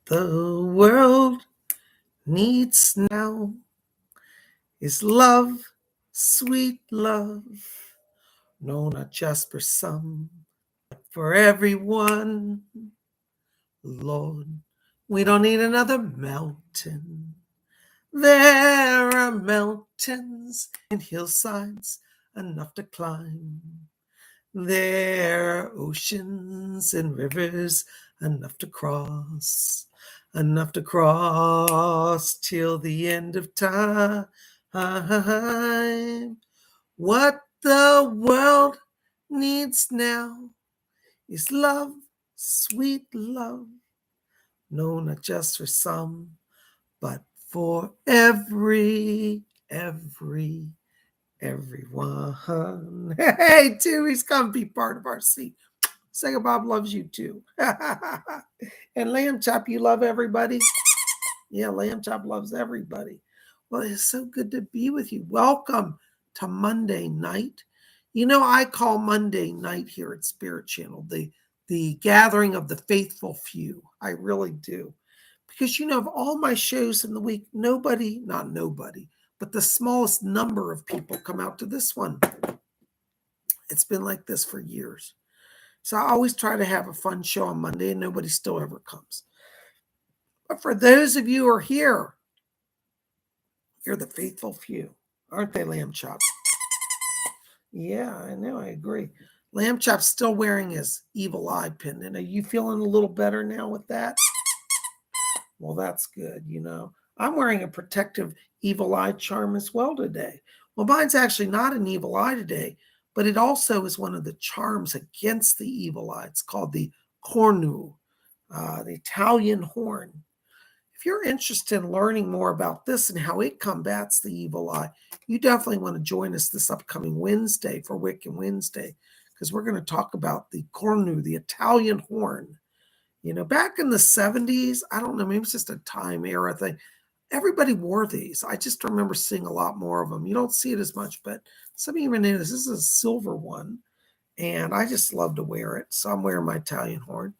The world needs now is love, sweet love. No, not just for some, but for everyone. Lord, we don't need another mountain. There are mountains and hillsides enough to climb. There are oceans and rivers enough to cross till the end of time. What the world needs now is love, sweet love. No, not just for some, but for everyone. Hey, Tooey's come be part of our seat. PsychicBob loves you too. And Lamb Chop, you love everybody? Yeah, Lamb Chop loves everybody. Well, it's so good to be with you. Welcome to Monday night. You know, I call Monday night here at Spirit Channel the gathering of the faithful few. I really do. Because, you know, of all my shows in the week, not nobody, but the smallest number of people come out to this one. It's been like this for years. So I always try to have a fun show on Monday, and nobody still ever comes. But for those of you who are here, you're the faithful few. Aren't they, Lamb Chop? Yeah, I know. I agree. Lamb Chop's still wearing his evil eye pendant. Are you feeling a little better now with that? Well, that's good. You know, I'm wearing a protective evil eye charm as well today. Well, mine's actually not an evil eye today, but it also is one of the charms against the evil eye. It's called the cornu, the Italian horn. If you're interested in learning more about this and how it combats the evil eye, you definitely want to join us this upcoming Wednesday for Wiccan Wednesday, because we're going to talk about the cornu, the Italian horn. You know, back in the 70s, I don't know, maybe it's just a time era thing. Everybody wore these. I just remember seeing a lot more of them. You don't see it as much, but some of you even know this. This is a silver one, and I just love to wear it. So I'm wearing my Italian horn.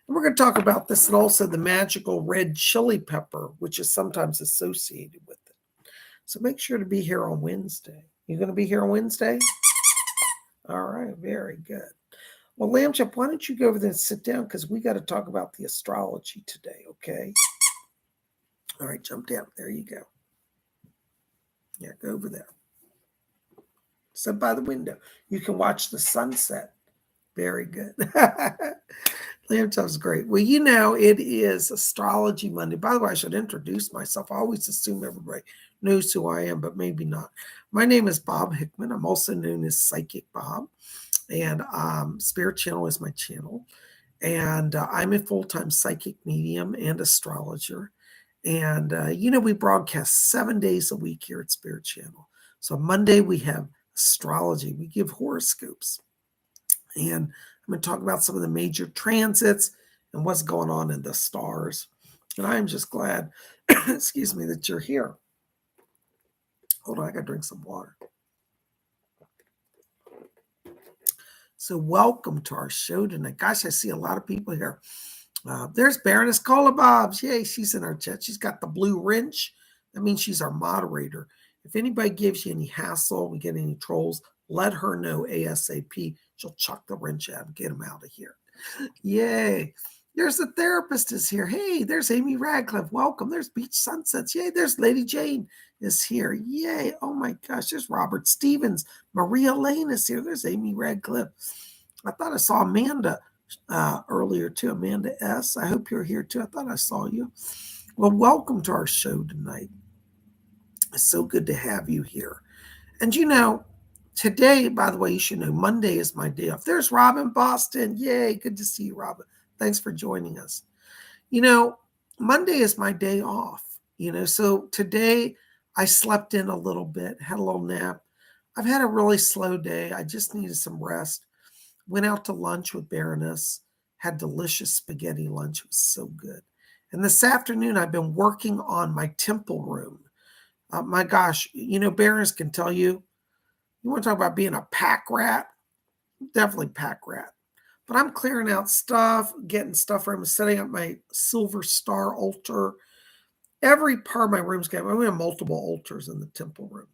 And we're going to talk about this and also the magical red chili pepper, which is sometimes associated with it. So make sure to be here on Wednesday. You going to be here on Wednesday? All right, very good. Well, Lamb Chop, why don't you go over there and sit down, because we got to talk about the astrology today, okay? All right, jump down. There you go. Yeah, go over there. Sit by the window. You can watch the sunset. Very good. Lamb Chop's great. Well, you know, it is Astrology Monday. By the way, I should introduce myself. I always assume everybody knows who I am, but maybe not. My name is Bob Hickman. I'm also known as Psychic Bob. And Spirit Channel is my channel. And I'm a full-time psychic medium and astrologer. And, you know, we broadcast 7 days a week here at Spirit Channel. So Monday we have astrology. We give horoscopes. And I'm going to talk about some of the major transits and what's going on in the stars. And I'm just glad, excuse me, that you're here. Hold on, I got to drink some water. So welcome to our show tonight. Gosh, I see a lot of people here. There's Baroness Cola Bobs. Yay, she's in our chat. She's got the blue wrench. That means she's our moderator. If anybody gives you any hassle, we get any trolls, let her know ASAP. She'll chuck the wrench out and get them out of here. Yay. There's the therapist is here. Hey, there's Amy Radcliffe. Welcome. There's Beach Sunsets. Yay, there's Lady Jane is here. Yay. Oh my gosh, there's Robert Stevens. Maria Lane is here. There's Amy Radcliffe. I thought I saw Amanda earlier too. Amanda S. I hope you're here too. I thought I saw you. Well, welcome to our show tonight. It's so good to have you here. And you know, today, by the way, you should know Monday is my day off. There's Robin Boston. Yay. Good to see you, Robin. Thanks for joining us. You know, Monday is my day off, you know, so today I slept in a little bit, had a little nap. I've had a really slow day. I just needed some rest. Went out to lunch with Baroness, had delicious spaghetti lunch. It was so good. And this afternoon, I've been working on my temple room. My gosh, you know, Baroness can tell you, you want to talk about being a pack rat? Definitely pack rat. But I'm clearing out stuff, getting stuff ready. I'm setting up my silver star altar. Every part of my room's got, we have multiple altars in the temple room.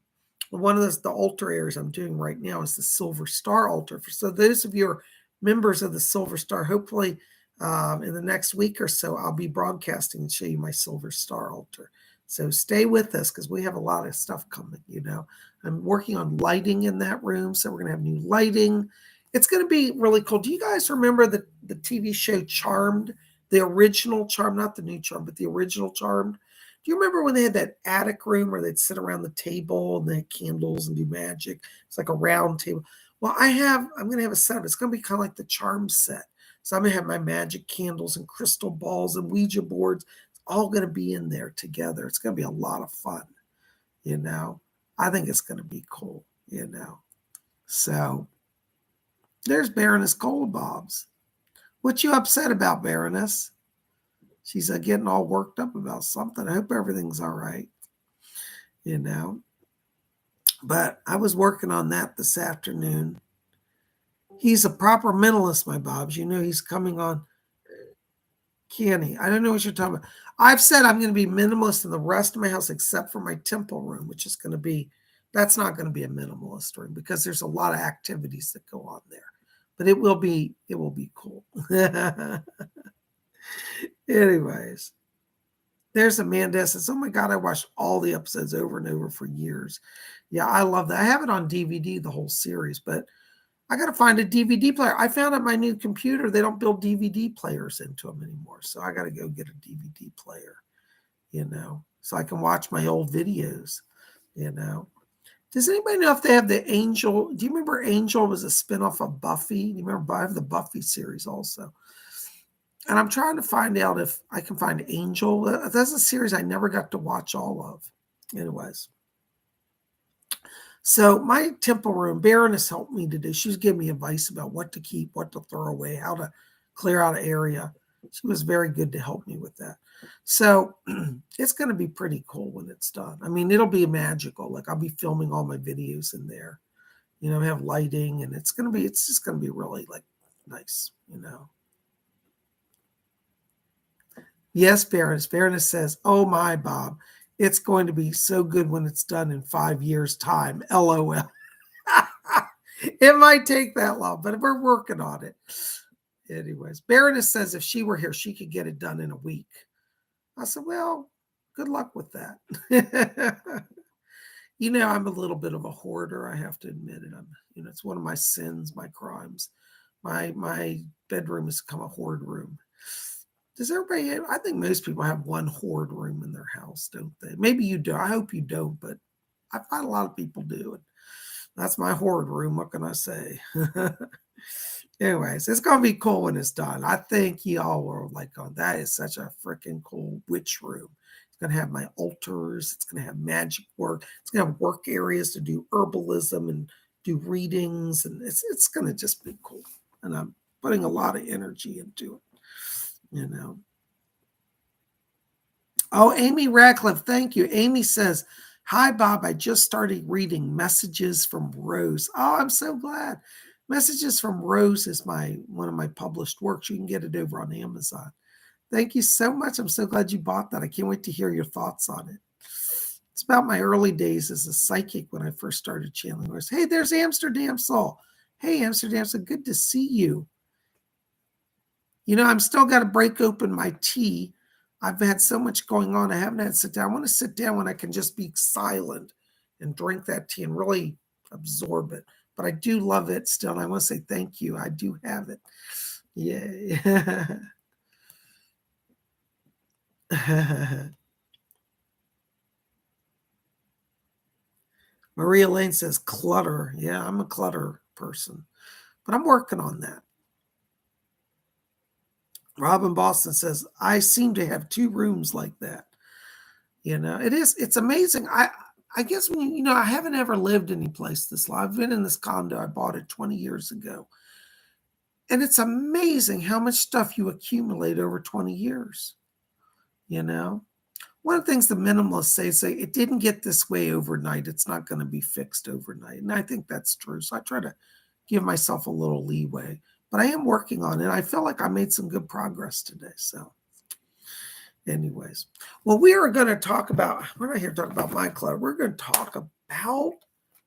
One of the altar areas I'm doing right now is the Silver Star altar. So those of you who are members of the Silver Star, hopefully in the next week or so, I'll be broadcasting and show you my Silver Star altar. So stay with us because we have a lot of stuff coming, you know. I'm working on lighting in that room, so we're going to have new lighting. It's going to be really cool. Do you guys remember the TV show Charmed? The original Charmed, not the new Charmed, but the original Charmed? Do you remember when they had that attic room where they'd sit around the table and they had candles and do magic? It's like a round table. Well, I'm going to have a setup. It's going to be kind of like the charm set. So I'm going to have my magic candles and crystal balls and Ouija boards. It's all going to be in there together. It's going to be a lot of fun, you know. I think it's going to be cool, you know. So there's Baroness Goldbobs. What you upset about, Baroness? She's getting all worked up about something. I hope everything's all right, you know. But I was working on that this afternoon. He's a proper mentalist, my Bobs. You know he's coming on. Canny. I don't know what you're talking about. I've said I'm going to be minimalist in the rest of my house except for my temple room, which is going to be, that's not going to be a minimalist room because there's a lot of activities that go on there. But it will be cool. Anyways, there's Amanda that says, oh my God, I watched all the episodes over and over for years. Yeah, I love that. I have it on DVD, the whole series, but I got to find a DVD player. I found at my new computer, they don't build DVD players into them anymore. So I got to go get a DVD player, you know, so I can watch my old videos, you know. Does anybody know if they have the Angel? Do you remember Angel was a spinoff of Buffy? Do you remember? I have the Buffy series also. And I'm trying to find out if I can find Angel. That's a series I never got to watch all of. Anyways. So my temple room, Baroness helped me to do. She was giving me advice about what to keep, what to throw away, how to clear out an area. She was very good to help me with that. So it's going to be pretty cool when it's done. I mean, it'll be magical. Like I'll be filming all my videos in there. You know, have lighting and it's just going to be really like nice, you know. Yes, Baroness. Baroness says, oh my, Bob, it's going to be so good when it's done in 5 years' time. LOL. It might take that long, but we're working on it. Anyways, Baroness says if she were here, she could get it done in a week. I said, well, good luck with that. You know, I'm a little bit of a hoarder. I have to admit it. It's one of my sins, my crimes. My bedroom has become a hoard room. Does everybody? I think most people have one hoard room in their house, don't they? Maybe you do. I hope you don't, but I find a lot of people do. And that's my hoard room. What can I say? Anyways, it's going to be cool when it's done. I think y'all are like, oh, that is such a freaking cool witch room. It's going to have my altars. It's going to have magic work. It's going to have work areas to do herbalism and do readings. And it's going to just be cool. And I'm putting a lot of energy into it. You know. Oh, Amy Radcliffe, thank you. Amy says, hi, Bob. I just started reading Messages from Rose. Oh, I'm so glad. Messages from Rose is one of my published works. You can get it over on Amazon. Thank you so much. I'm so glad you bought that. I can't wait to hear your thoughts on it. It's about my early days as a psychic when I first started channeling voice. Hey, there's Amsterdam Soul. Hey, Amsterdam Soul, good to see you. You know, I'm still got to break open my tea. I've had so much going on. I haven't had to sit down. I want to sit down when I can just be silent and drink that tea and really absorb it. But I do love it still. And I want to say thank you. I do have it. Yay. Maria Lane says clutter. Yeah, I'm a clutter person. But I'm working on that. Robin Boston says, I seem to have 2 rooms like that. You know, it's amazing. I guess when I haven't ever lived any place this long. I've been in this condo. I bought it 20 years ago. And it's amazing how much stuff you accumulate over 20 years. You know, one of the things the minimalists say it didn't get this way overnight. It's not going to be fixed overnight. And I think that's true. So I try to give myself a little leeway. but I am working on it. I feel like I made some good progress today. So anyways, well, we are going to talk about, we're not here to talk about my club. We're going to talk about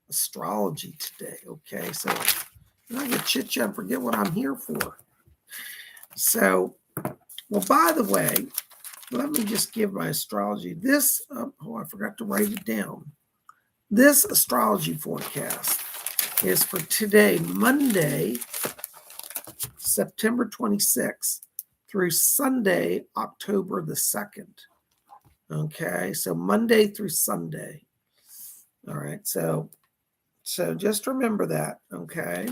astrology today. Okay. So I'm not going to chit chat and forget what I'm here for. So, well, by the way, let me just give my astrology. This, I forgot to write it down. This astrology forecast is for today, Monday, September 26th through Sunday, October the 2nd. Okay, so Monday through Sunday. All right, so just remember that, okay?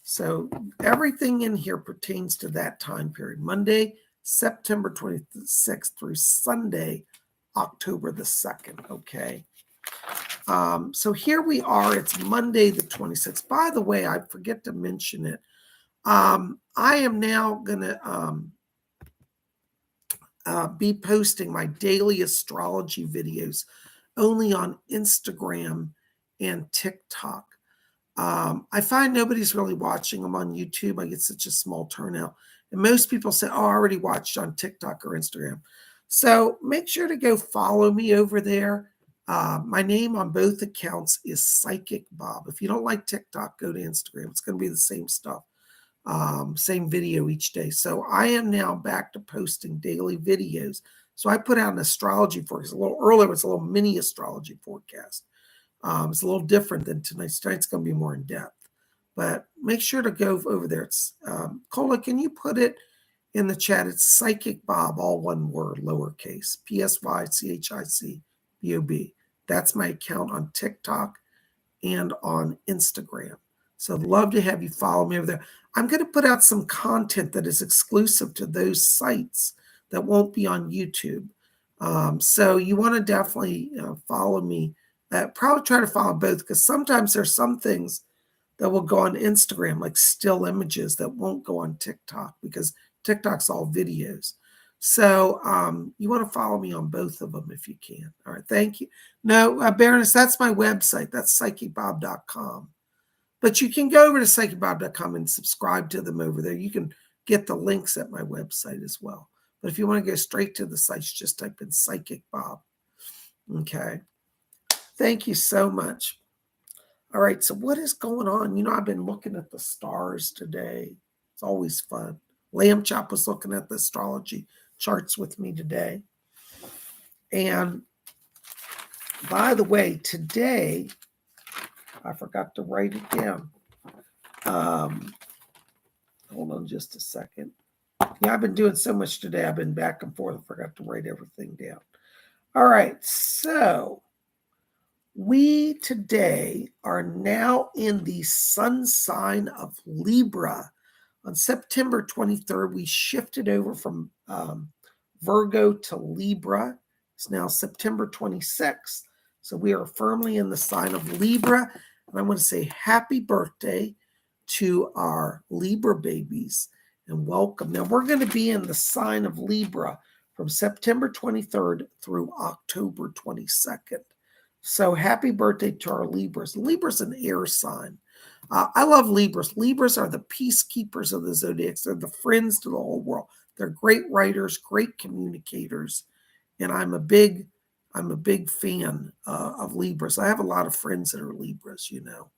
So everything in here pertains to that time period. Monday, September 26th through Sunday, October the 2nd, okay? So here we are. It's Monday the 26th. By the way, I forget to mention it. I am now going to be posting my daily astrology videos only on Instagram and TikTok. I find nobody's really watching them on YouTube. I get such a small turnout. And most people say, oh, I already watched on TikTok or Instagram. So make sure to go follow me over there. My name on both accounts is Psychic Bob. If you don't like TikTok, go to Instagram. It's going to be the same stuff, same video each day. So I am now back to posting daily videos. So I put out an astrology forecast a little earlier. It's a little mini astrology forecast. It's a little different than tonight's. Tonight's going to be more in depth. But make sure to go over there. It's Cola, can you put it in the chat? It's Psychic Bob, all one word, lowercase, PSYCHICBOB. That's my account on TikTok and on Instagram. So I'd love to have you follow me over there. I'm going to put out some content that is exclusive to those sites that won't be on YouTube. So you want to definitely follow me. Probably try to follow both, because sometimes there's some things that will go on Instagram, like still images, that won't go on TikTok, because TikTok's all videos. So you want to follow me on both of them if you can. All right, thank you. No, Baroness, that's my website. That's PsychicBob.com. But you can go over to PsychicBob.com and subscribe to them over there. You can get the links at my website as well. But if you want to go straight to the sites, just type in Psychic Bob. Okay. Thank you so much. All right, so what is going on? You know, I've been looking at the stars today. It's always fun. Lamb Chop was looking at the astrology charts with me today. And by the way, today, I forgot to write it down. Hold on just a second. Yeah, I've been doing so much today. I've been back and forth. I forgot to write everything down. All right, so we today are now in the sun sign of Libra. On September 23rd, we shifted over from Virgo to Libra. It's now September 26th. So we are firmly in the sign of Libra. And I want to say happy birthday to our Libra babies and welcome. Now we're going to be in the sign of Libra from September 23rd through October 22nd. So happy birthday to our Libras. Libra's an air sign. I love Libras. Libras are the peacekeepers of the zodiac. They're the friends to the whole world. They're great writers, great communicators, and I'm a big fan of Libras. I have a lot of friends that are Libras, you know.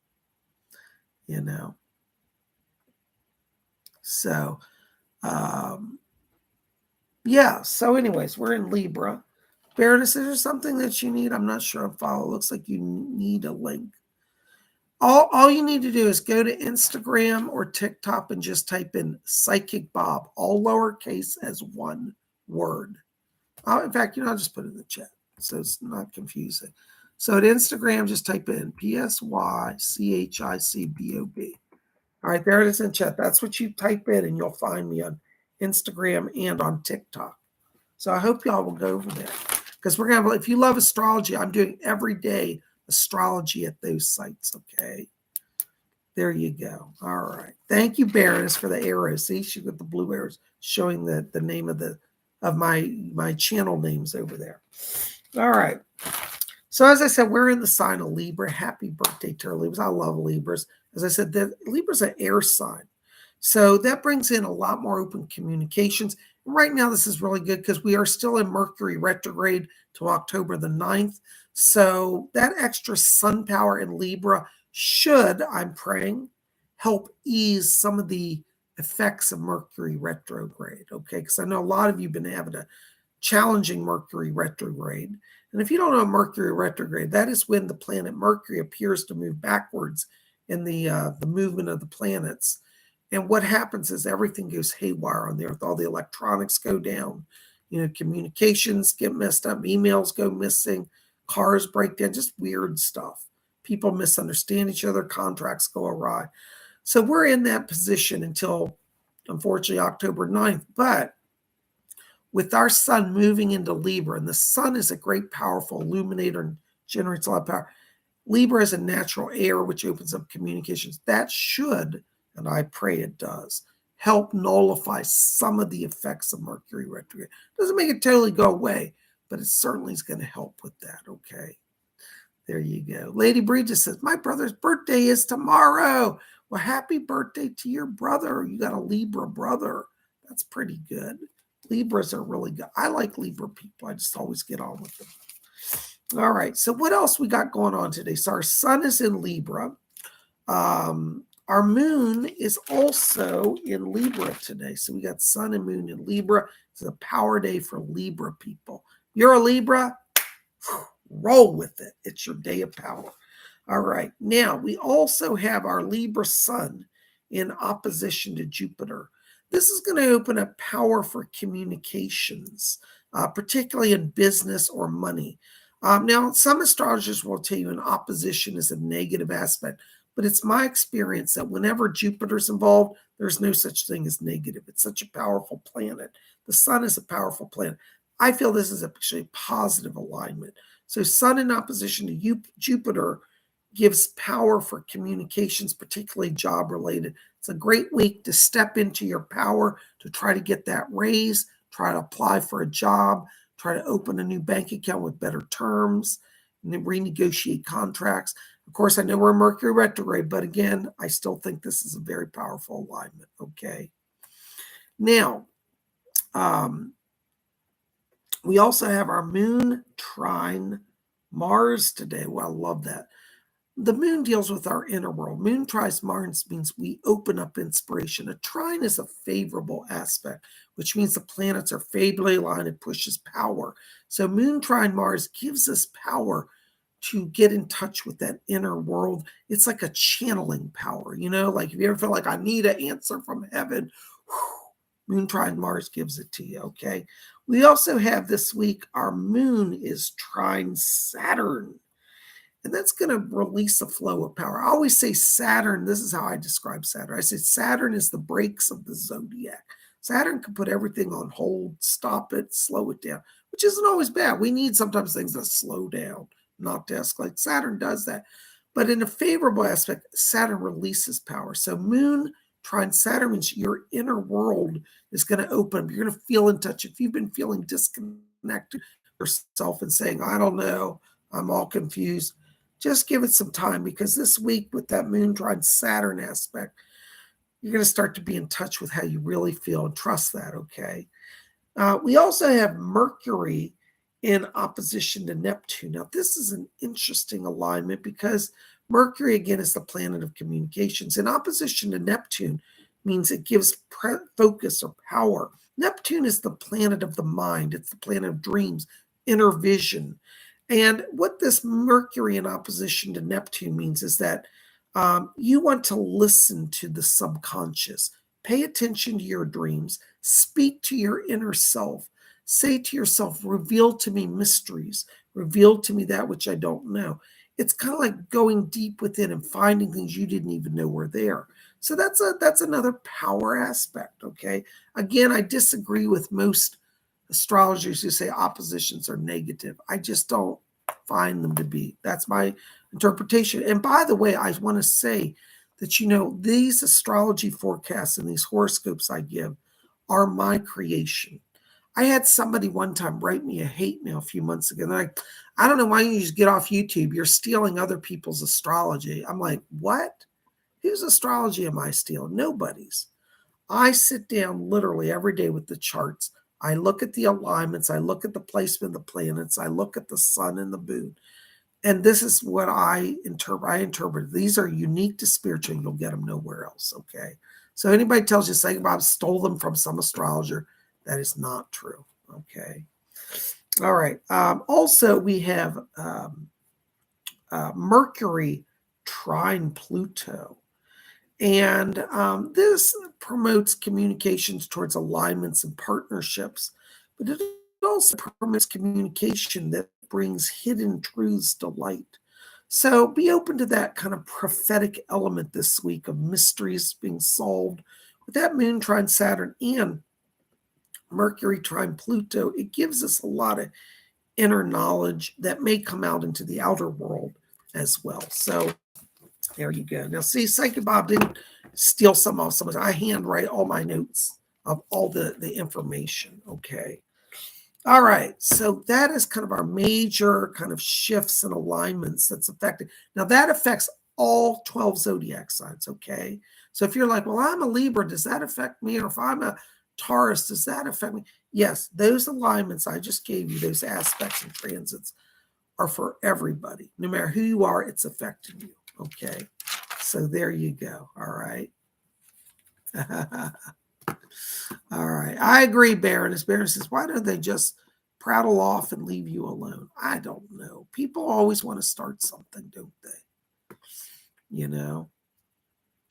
So, yeah. So, anyways, we're in Libra. Baroness, is there something that you need? I'm not sure. Follow. Looks like you need a link. All you need to do is go to Instagram or TikTok and just type in Psychic Bob, all lowercase as one word. In fact, I'll just put it in the chat so it's not confusing. So at Instagram, just type in PSYCHICBOB. All right, there it is in chat. That's what you type in, and you'll find me on Instagram and on TikTok. So I hope y'all will go over there, because we're going to, if you love astrology, I'm doing every day astrology at those sites, okay? There you go. All right. Thank you, Baroness, for the arrows. See, she got the blue arrows showing the name of my channel names over there. All right. So as I said, we're in the sign of Libra. Happy birthday to our Libras. I love Libras. As I said, Libra's an air sign. So that brings in a lot more open communications. Right now, this is really good because we are still in Mercury retrograde till October the 9th. So that extra sun power in Libra should, I'm praying, help ease some of the effects of Mercury retrograde. Okay, because I know a lot of you have been having a challenging Mercury retrograde. And if you don't know Mercury retrograde, that is when the planet Mercury appears to move backwards in the movement of the planets. And what happens is everything goes haywire on the earth. All the electronics go down, communications get messed up, emails go missing, cars break down, just weird stuff. People misunderstand each other, contracts go awry. So we're in that position until, unfortunately, October 9th. But with our sun moving into Libra, and the sun is a great, powerful illuminator and generates a lot of power. Libra is a natural air, which opens up communications. That should, and I pray it does, help nullify some of the effects of Mercury retrograde. Doesn't make it totally go away, but it certainly is going to help with that, okay? There you go. Lady Bridget says, my brother's birthday is tomorrow. Well, happy birthday to your brother. You got a Libra brother. That's pretty good. Libras are really good. I like Libra people. I just always get on with them. All right. So what else we got going on today? So our sun is in Libra. Our moon is also in Libra today. So we got sun and moon in Libra. It's a power day for Libra people. You're a Libra? Roll with it. It's your day of power. All right. Now, we also have our Libra sun in opposition to Jupiter. This is going to open up power for communications, particularly in business or money. Now, some astrologers will tell you an opposition is a negative aspect, but it's my experience that whenever Jupiter's involved, there's no such thing as negative. It's such a powerful planet. The sun is a powerful planet. I feel this is actually a positive alignment. So sun in opposition to Jupiter gives power for communications, particularly job related. It's a great week to step into your power, to try to get that raise, try to apply for a job, try to open a new bank account with better terms, and then renegotiate contracts. Of course, I know we're Mercury retrograde, but again, I still think this is a very powerful alignment, okay? Now, we also have our moon trine Mars today. Well, I love that. The moon deals with our inner world. Moon trines Mars means we open up inspiration. A trine is a favorable aspect, which means the planets are favorably aligned and pushes power. So moon trine Mars gives us power to get in touch with that inner world. It's like a channeling power, like if you ever feel like I need an answer from heaven, moon trine Mars gives it to you, okay? We also have this week, our moon is trine Saturn. And that's going to release a flow of power. I always say Saturn, this is how I describe Saturn. I say Saturn is the brakes of the zodiac. Saturn can put everything on hold, stop it, slow it down, which isn't always bad. We need sometimes things to slow down, not to escalate. Saturn does that. But in a favorable aspect, Saturn releases power. So moon trine Saturn means your inner world is going to open. You're going to feel in touch. If you've been feeling disconnected yourself and saying, I don't know, I'm all confused, just give it some time, because this week with that moon trine Saturn aspect, you're going to start to be in touch with how you really feel and trust that, okay? We also have Mercury in opposition to Neptune. Now, this is an interesting alignment because Mercury, again, is the planet of communications. In opposition to Neptune means it gives focus or power. Neptune is the planet of the mind. It's the planet of dreams, inner vision. And what this Mercury in opposition to Neptune means is that you want to listen to the subconscious, pay attention to your dreams, speak to your inner self, say to yourself, reveal to me mysteries, reveal to me that which I don't know. It's kind of like going deep within and finding things you didn't even know were there. So that's another power aspect, okay? Again, I disagree with most astrologers who say oppositions are negative. I just don't find them to be. That's my interpretation. And by the way, I want to say that, these astrology forecasts and these horoscopes I give are my creation. I had somebody one time write me a hate mail a few months ago. They're like, I don't know why you just get off YouTube. You're stealing other people's astrology. I'm like, what? Whose astrology am I stealing? Nobody's. I sit down literally every day with the charts. I look at the alignments. I look at the placement of the planets. I look at the sun and the moon. And this is what I interpret. I interpret these are unique to spiritual. You'll get them nowhere else. Okay. So anybody tells you Psychic Bob stole them from some astrologer, that is not true. Okay. All right. Also, we have Mercury trine Pluto. And this promotes communications towards alignments and partnerships, but it also promotes communication that brings hidden truths to light. So be open to that kind of prophetic element this week of mysteries being solved. With that moon trine Saturn and Mercury trine Pluto, it gives us a lot of inner knowledge that may come out into the outer world as well. So there you go. Now, see, Psychic Bob didn't steal some off someone. I handwrite all my notes of all the information. Okay. All right. So that is kind of our major kind of shifts and alignments that's affected. Now, that affects all 12 zodiac signs. Okay. So if you're like, well, I'm a Libra, does that affect me? Or if I'm a Taurus, does that affect me? Yes, those alignments I just gave you, those aspects and transits are for everybody. No matter who you are, it's affecting you. Okay. So there you go. All right. All right. I agree, Baroness. Baroness says, why don't they just prattle off and leave you alone? I don't know. People always want to start something, don't they? You know.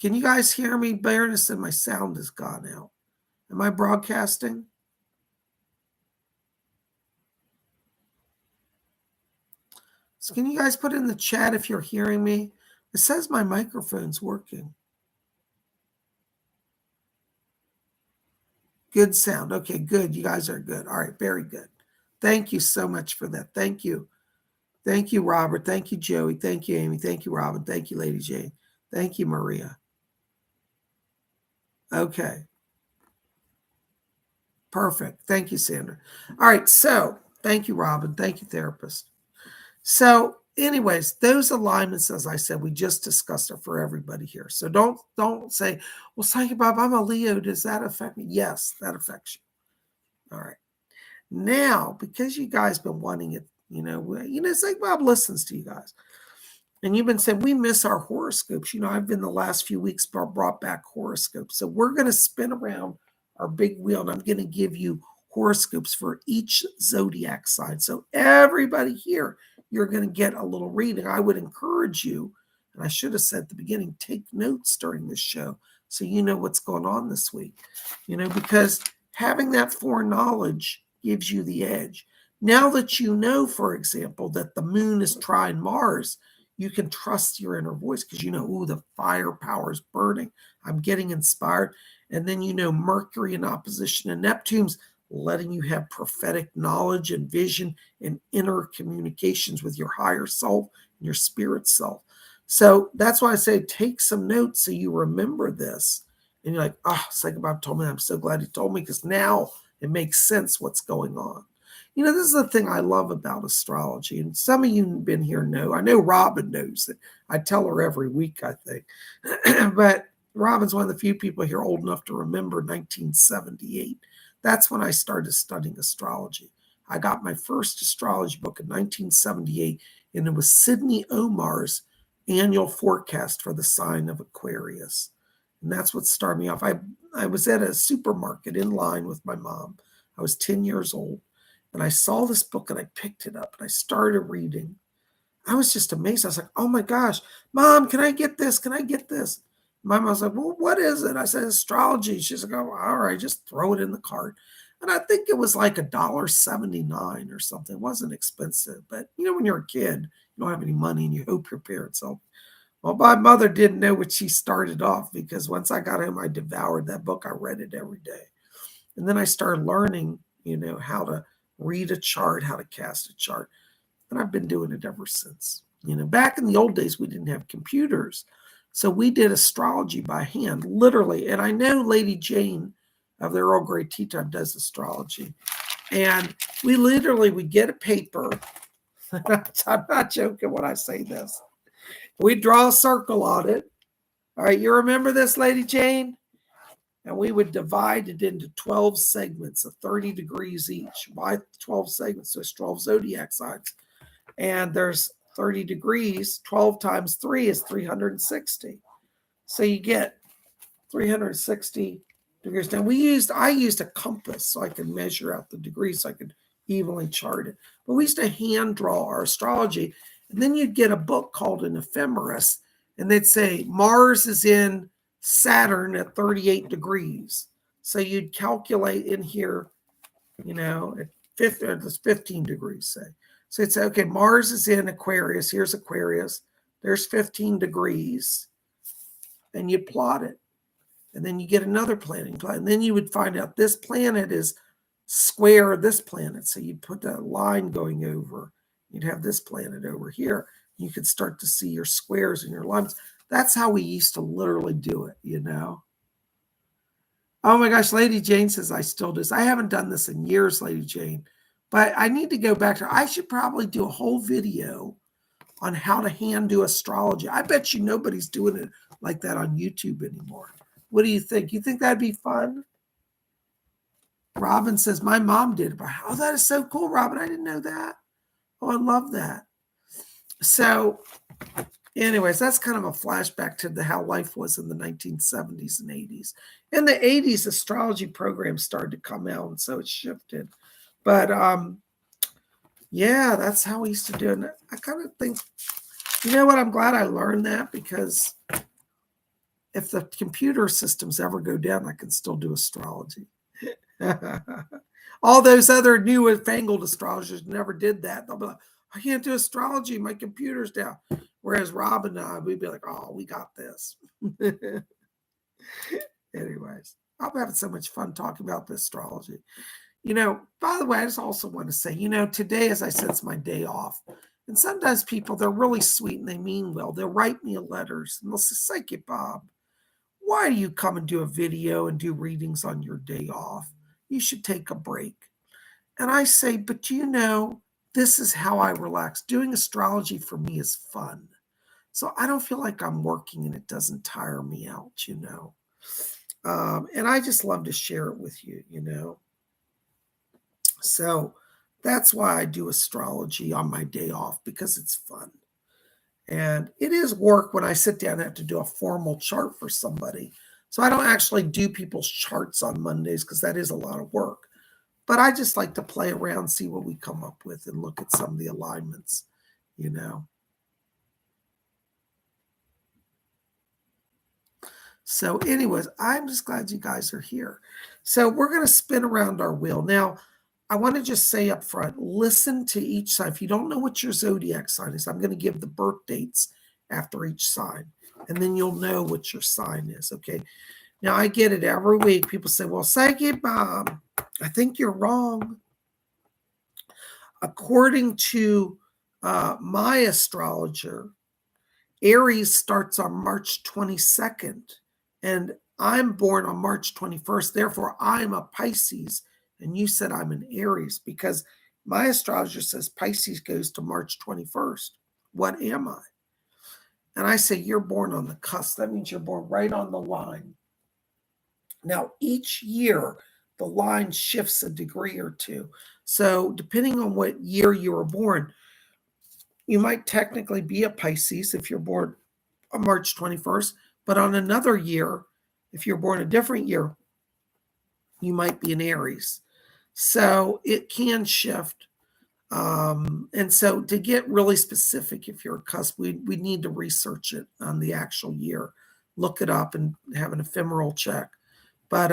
Can you guys hear me? Baroness said my sound has gone out. Am I broadcasting? So can you guys put in the chat if you're hearing me? It says my microphone's working. Good sound. Okay, good. You guys are good. All right, very good. Thank you so much for that. Thank you. Thank you, Robert. Thank you, Joey. Thank you, Amy. Thank you, Robin. Thank you, Lady Jane. Thank you, Maria. Okay. Perfect. Thank you, Sandra. All right, so thank you, Robin. Thank you, therapist. So, anyways, those alignments, as I said, we just discussed are for everybody here. So don't say, well, Psychic Bob, I'm a Leo. Does that affect me? Yes, that affects you. All right. Now, because you guys been wanting it, Psychic Bob listens to you guys. And you've been saying, we miss our horoscopes. I've been the last few weeks brought back horoscopes. So we're going to spin around our big wheel, and I'm going to give you horoscopes for each zodiac sign. So everybody here, you're going to get a little reading. I would encourage you, and I should have said at the beginning, take notes during this show so you know what's going on this week. Because having that foreknowledge gives you the edge. Now that you know, for example, that the moon is trine Mars, you can trust your inner voice because the firepower is burning. I'm getting inspired. And then Mercury in opposition to Neptune's letting you have prophetic knowledge and vision and inner communications with your higher self and your spirit self. So that's why I say take some notes so you remember this. And you're like, Psychic Bob told me. I'm so glad he told me because now it makes sense what's going on. This is the thing I love about astrology. And some of you who've been here know. I know Robin knows it. I tell her every week, I think. But Robin's one of the few people here old enough to remember 1978. That's when I started studying astrology. I got my first astrology book in 1978, and it was Sidney Omar's annual forecast for the sign of Aquarius. And that's what started me off. I was at a supermarket in line with my mom. I was 10 years old. And I saw this book and I picked it up and I started reading. I was just amazed. I was like, oh my gosh, Mom, can I get this? Can I get this? My mom was like, well, what is it? I said, astrology. She's like, oh, all right, just throw it in the cart. And I think it was like $1.79 or something. It wasn't expensive. But, when you're a kid, you don't have any money and you hope your parents help. Well, my mother didn't know what she started off because once I got home, I devoured that book. I read it every day. And then I started learning, how to read a chart, how to cast a chart. And I've been doing it ever since. Back in the old days, we didn't have computers. So we did astrology by hand, literally. And I know Lady Jane of the Earl Grey Tea Time does astrology. And we literally would get a paper. I'm not joking when I say this. We draw a circle on it. All right, you remember this, Lady Jane? And we would divide it into 12 segments of 30 degrees each. Why 12 segments? There's 12 zodiac signs. And there's 30 degrees. 12 times 3 is 360. So you get 360 degrees. Now I used a compass so I could measure out the degrees so I could evenly chart it. But we used to hand draw our astrology. And then you'd get a book called an ephemeris, and they'd say Mars is in Saturn at 38 degrees. So you'd calculate in here, at 15 degrees, say. So it'd say, okay, Mars is in Aquarius. Here's Aquarius. There's 15 degrees. And you'd plot it. And then you get another planet. And then you would find out this planet is square this planet. So you'd put that line going over. You'd have this planet over here. You could start to see your squares and your lines. That's how we used to literally do it, Oh my gosh, Lady Jane says I still do this. I haven't done this in years, Lady Jane. But I need to go back to, I should probably do a whole video on how to hand do astrology. I bet you nobody's doing it like that on YouTube anymore. What do you think? You think that'd be fun? Robin says, my mom did it. Oh, that is so cool, Robin. I didn't know that. Oh, I love that. So anyways, that's kind of a flashback to how life was in the 1970s and 80s. In the 80s, astrology programs started to come out, and so it shifted. But yeah, that's how we used to do it. And I kind of think, you know what? I'm glad I learned that, because if the computer systems ever go down, I can still do astrology. All those other newfangled astrologers never did that. They'll be like, I can't do astrology. My computer's down. Whereas Rob and I, we'd be like, oh, we got this. Anyways, I'm having so much fun talking about the astrology. By the way, I just also want to say, today, as I said, it's my day off. And sometimes people, they're really sweet and they mean well. They'll write me letters and they'll say, Psychic Bob, why do you come and do a video and do readings on your day off? You should take a break. And I say, but this is how I relax. Doing astrology for me is fun. So I don't feel like I'm working and it doesn't tire me out, And I just love to share it with you, So that's why I do astrology on my day off, because it's fun. And it is work when I sit down and have to do a formal chart for somebody. So I don't actually do people's charts on Mondays, because that is a lot of work. But I just like to play around, see what we come up with, and look at some of the alignments, So anyways, I'm just glad you guys are here. So we're going to spin around our wheel. Now, I want to just say up front, listen to each sign. If you don't know what your zodiac sign is, I'm going to give the birth dates after each sign, and then you'll know what your sign is, okay? Now, I get it every week. People say, well, Psychic Bob, I think you're wrong. According to my astrologer, Aries starts on March 22nd, and I'm born on March 21st. Therefore, I'm a Pisces, and you said I'm an Aries, because my astrologer says Pisces goes to March 21st. What am I? And I say, you're born on the cusp. That means you're born right on the line. Now, each year, the line shifts a degree or two. So depending on what year you were born, you might technically be a Pisces if you're born on March 21st, but on another year, if you're born a different year, you might be an Aries. So it can shift. And so to get really specific, if you're a cusp, we need to research it on the actual year, look it up and have an ephemeral check. But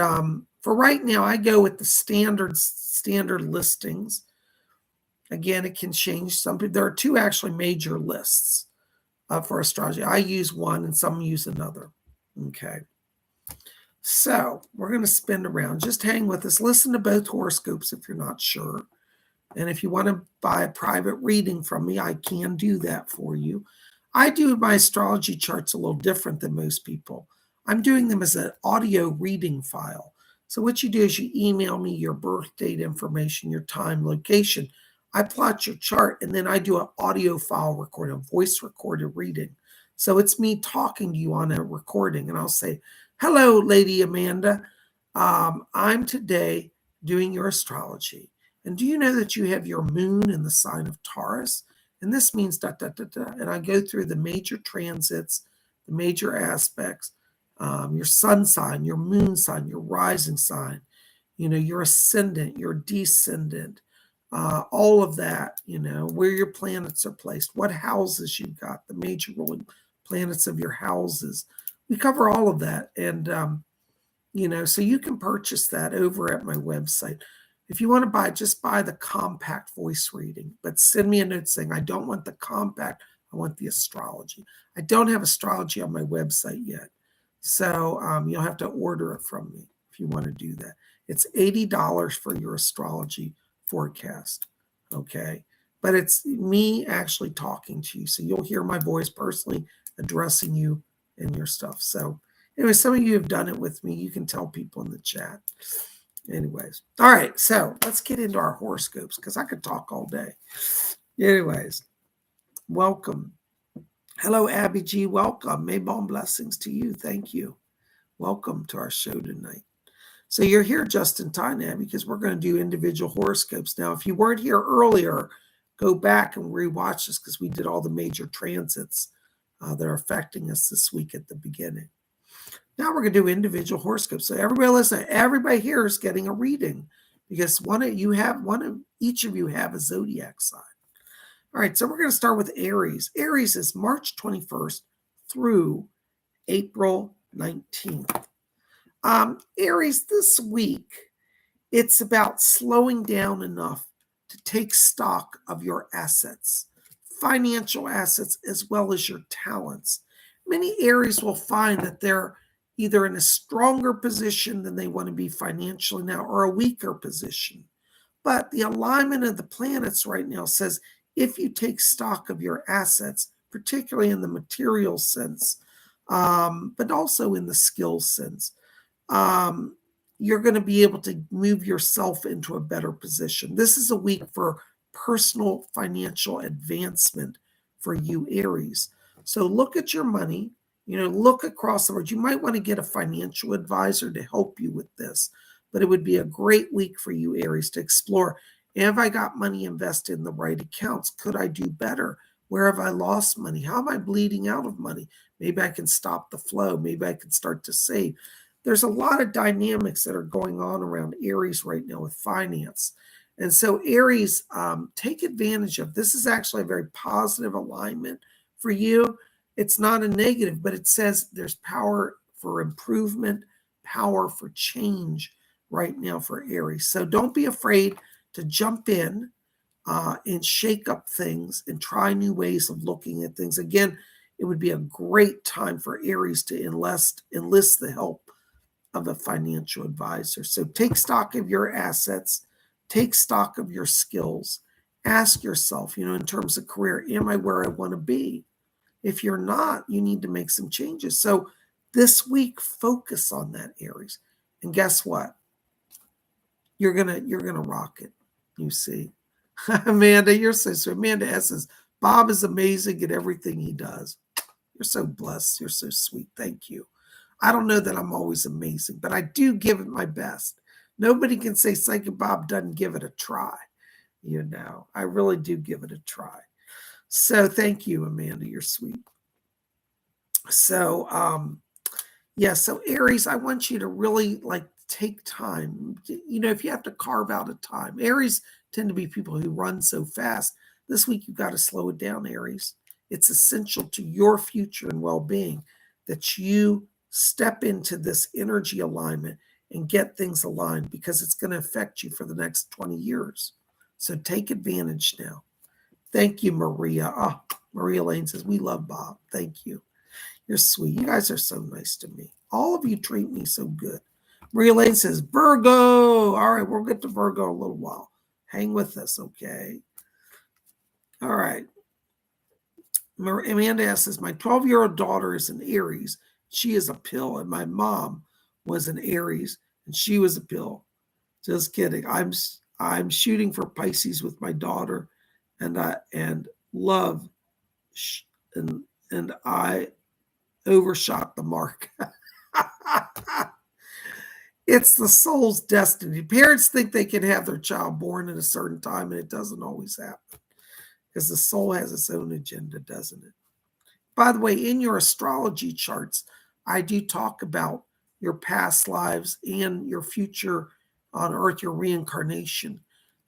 for right now, I go with the standard listings. Again, it can change. There are two actually major lists for astrology. I use one and some use another. Okay. So we're going to spin around. Just hang with us. Listen to both horoscopes if you're not sure. And if you want to buy a private reading from me, I can do that for you. I do my astrology charts a little different than most people. I'm doing them as an audio reading file. So what you do is you email me your birth date information, your time, location. I plot your chart, and then I do an audio file recording, a voice recorded reading. So it's me talking to you on a recording, and I'll say, hello, Lady Amanda. I'm today doing your astrology. And do you know that you have your moon in the sign of Taurus? And this means da da da da. And I go through the major transits, the major aspects, your sun sign, your moon sign, your rising sign, your ascendant, your descendant, all of that, where your planets are placed, what houses you've got, the major ruling planets of your houses. We cover all of that. And, so you can purchase that over at my website. If you want to buy, just buy the compact voice reading, but send me a note saying, I don't want the compact, I want the astrology. I don't have astrology on my website yet. So you'll have to order it from me if you want to do that. It's $80 for your astrology forecast. Okay. But it's me actually talking to you. So you'll hear my voice personally addressing you and your stuff. So anyway, some of you have done it with me. You can tell people in the chat. Anyways. All right. So let's get into our horoscopes because I could talk all day. Anyways, welcome. Hello, Abby G. Welcome. Maybon blessings to you. Thank you. Welcome to our show tonight. So you're here just in time, Abby, because we're going to do individual horoscopes. Now, if you weren't here earlier, go back and rewatch this because we did all the major transits that are affecting us this week at the beginning. Now we're going to do individual horoscopes. So everybody listen, everybody here is getting a reading because each of you have a zodiac sign. All right, so we're going to start with Aries. Aries is March 21st through April 19th. Aries, this week, it's about slowing down enough to take stock of your assets, financial assets, as well as your talents. Many Aries will find that they're either in a stronger position than they want to be financially now or a weaker position. But the alignment of the planets right now says if you take stock of your assets, particularly in the material sense, but also in the skill sense, you're going to be able to move yourself into a better position. This is a week for personal financial advancement for you, Aries. So look at your money, look across the board. You might want to get a financial advisor to help you with this, but it would be a great week for you, Aries, to explore. Have I got money invested in the right accounts? Could I do better? Where have I lost money? How am I bleeding out of money? Maybe I can stop the flow. Maybe I can start to save. There's a lot of dynamics that are going on around Aries right now with finance. And so Aries, take advantage of this. Is actually a very positive alignment for you. It's not a negative, but it says there's power for improvement, power for change right now for Aries. So don't be afraid to jump in and shake up things and try new ways of looking at things. Again, it would be a great time for Aries to enlist the help of a financial advisor. So take stock of your assets, take stock of your skills. Ask yourself, in terms of career, am I where I want to be? If you're not, you need to make some changes. So this week, focus on that, Aries. And guess what? You're gonna rock it. You see. Amanda, you're so sweet. Amanda S says, Bob is amazing at everything he does. You're so blessed. You're so sweet. Thank you. I don't know that I'm always amazing, but I do give it my best. Nobody can say Psychic Bob doesn't give it a try. I really do give it a try. So thank you, Amanda. You're sweet. So, so Aries, I want you to really take time. If you have to carve out a time. Aries tend to be people who run so fast. This week, you've got to slow it down, Aries. It's essential to your future and well-being that you step into this energy alignment and get things aligned because it's going to affect you for the next 20 years. So take advantage now. Thank you, Maria. Oh, Maria Lane says, we love Bob. Thank you. You're sweet. You guys are so nice to me. All of you treat me so good. Maria Lane says, Virgo. All right, we'll get to Virgo in a little while. Hang with us, okay? All right. Amanda says, my 12-year-old daughter is an Aries. She is a pill, and my mom was an Aries, and she was a pill. Just kidding. I'm shooting for Pisces with my daughter, and love, and I overshot the mark. It's the soul's destiny. Parents think they can have their child born at a certain time, and it doesn't always happen because the soul has its own agenda, doesn't it? By the way, in your astrology charts, I do talk about your past lives and your future on Earth, your reincarnation.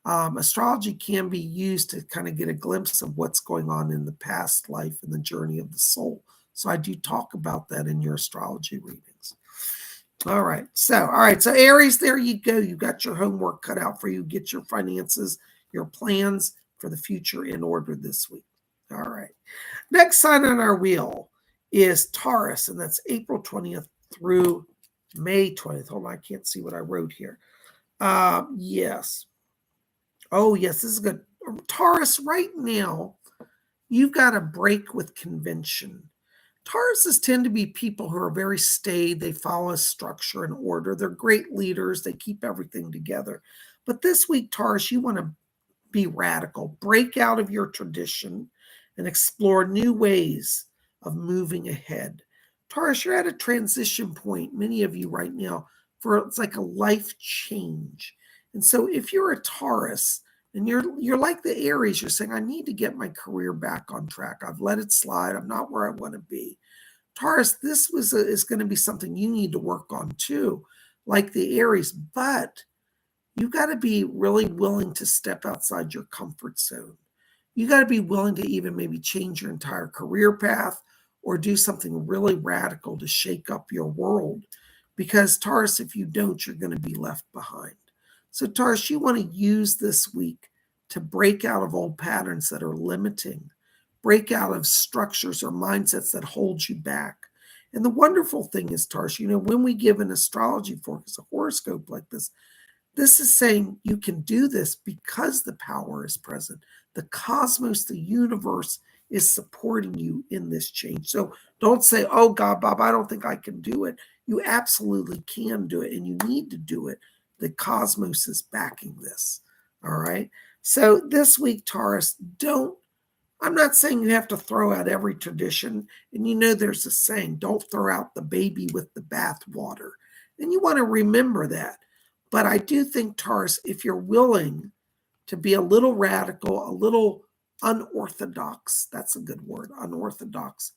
Astrology can be used to kind of get a glimpse of what's going on in the past life and the journey of the soul. So I do talk about that in your astrology readings. All right. So Aries, there you go. You got your homework cut out for you. Get your finances, your plans for the future in order this week. All right. Next sign on our wheel is Taurus, and that's April 20th through May 20th. Hold on, I can't see what I wrote here. Yes. Oh, yes, this is good. Taurus, right now, you've got a break with convention. Tauruses tend to be people who are very staid. They follow a structure and order. They're great leaders. They keep everything together. But this week, Taurus, you want to be radical. Break out of your tradition and explore new ways of moving ahead. Taurus, you're at a transition point, many of you right now, for it's like a life change. And so if you're a Taurus and you're like the Aries, you're saying, I need to get my career back on track. I've let it slide. I'm not where I want to be. Taurus, is going to be something you need to work on too, like the Aries, but you've got to be really willing to step outside your comfort zone. You got to be willing to even maybe change your entire career path or do something really radical to shake up your world. Because Taurus, if you don't, you're going to be left behind. So Taurus, you want to use this week to break out of old patterns that are limiting, break out of structures or mindsets that hold you back. And the wonderful thing is, Taurus, when we give an astrology forecast, a horoscope like this is saying you can do this because the power is present. The cosmos, the universe is supporting you in this change. So don't say, oh God, Bob, I don't think I can do it. You absolutely can do it and you need to do it. The cosmos is backing this. All right. So this week, Taurus, I'm not saying you have to throw out every tradition. And there's a saying, don't throw out the baby with the bathwater. And you want to remember that. But I do think, Taurus, if you're willing to be a little radical, a little unorthodox, that's a good word, unorthodox,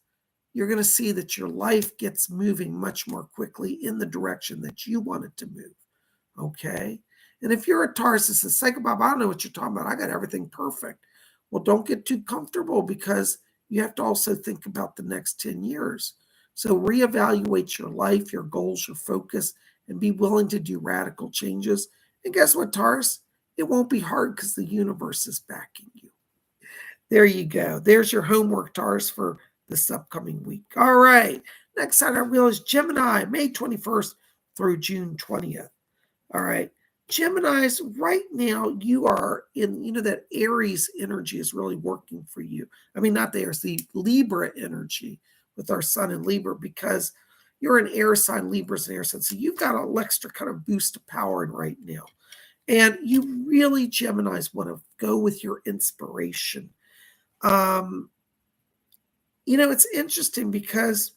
you're going to see that your life gets moving much more quickly in the direction that you want it to move. Okay? And if you're a Taurus that says, Psycho-Bob, I don't know what you're talking about. I got everything perfect. Well, don't get too comfortable because you have to also think about the next 10 years. So reevaluate your life, your goals, your focus, and be willing to do radical changes. And guess what, Taurus? It won't be hard because the universe is backing you. There you go. There's your homework, Taurus, for this upcoming week. All right. Next on our wheel is Gemini, May 21st through June 20th. All right. Geminis, right now, you are in, that Aries energy is really working for you. I mean, not the Aries, the Libra energy with our sun in Libra, because you're an air sign, Libra's an air sign. So you've got an extra kind of boost of power in right now. And you really, Geminis, want to go with your inspiration. It's interesting because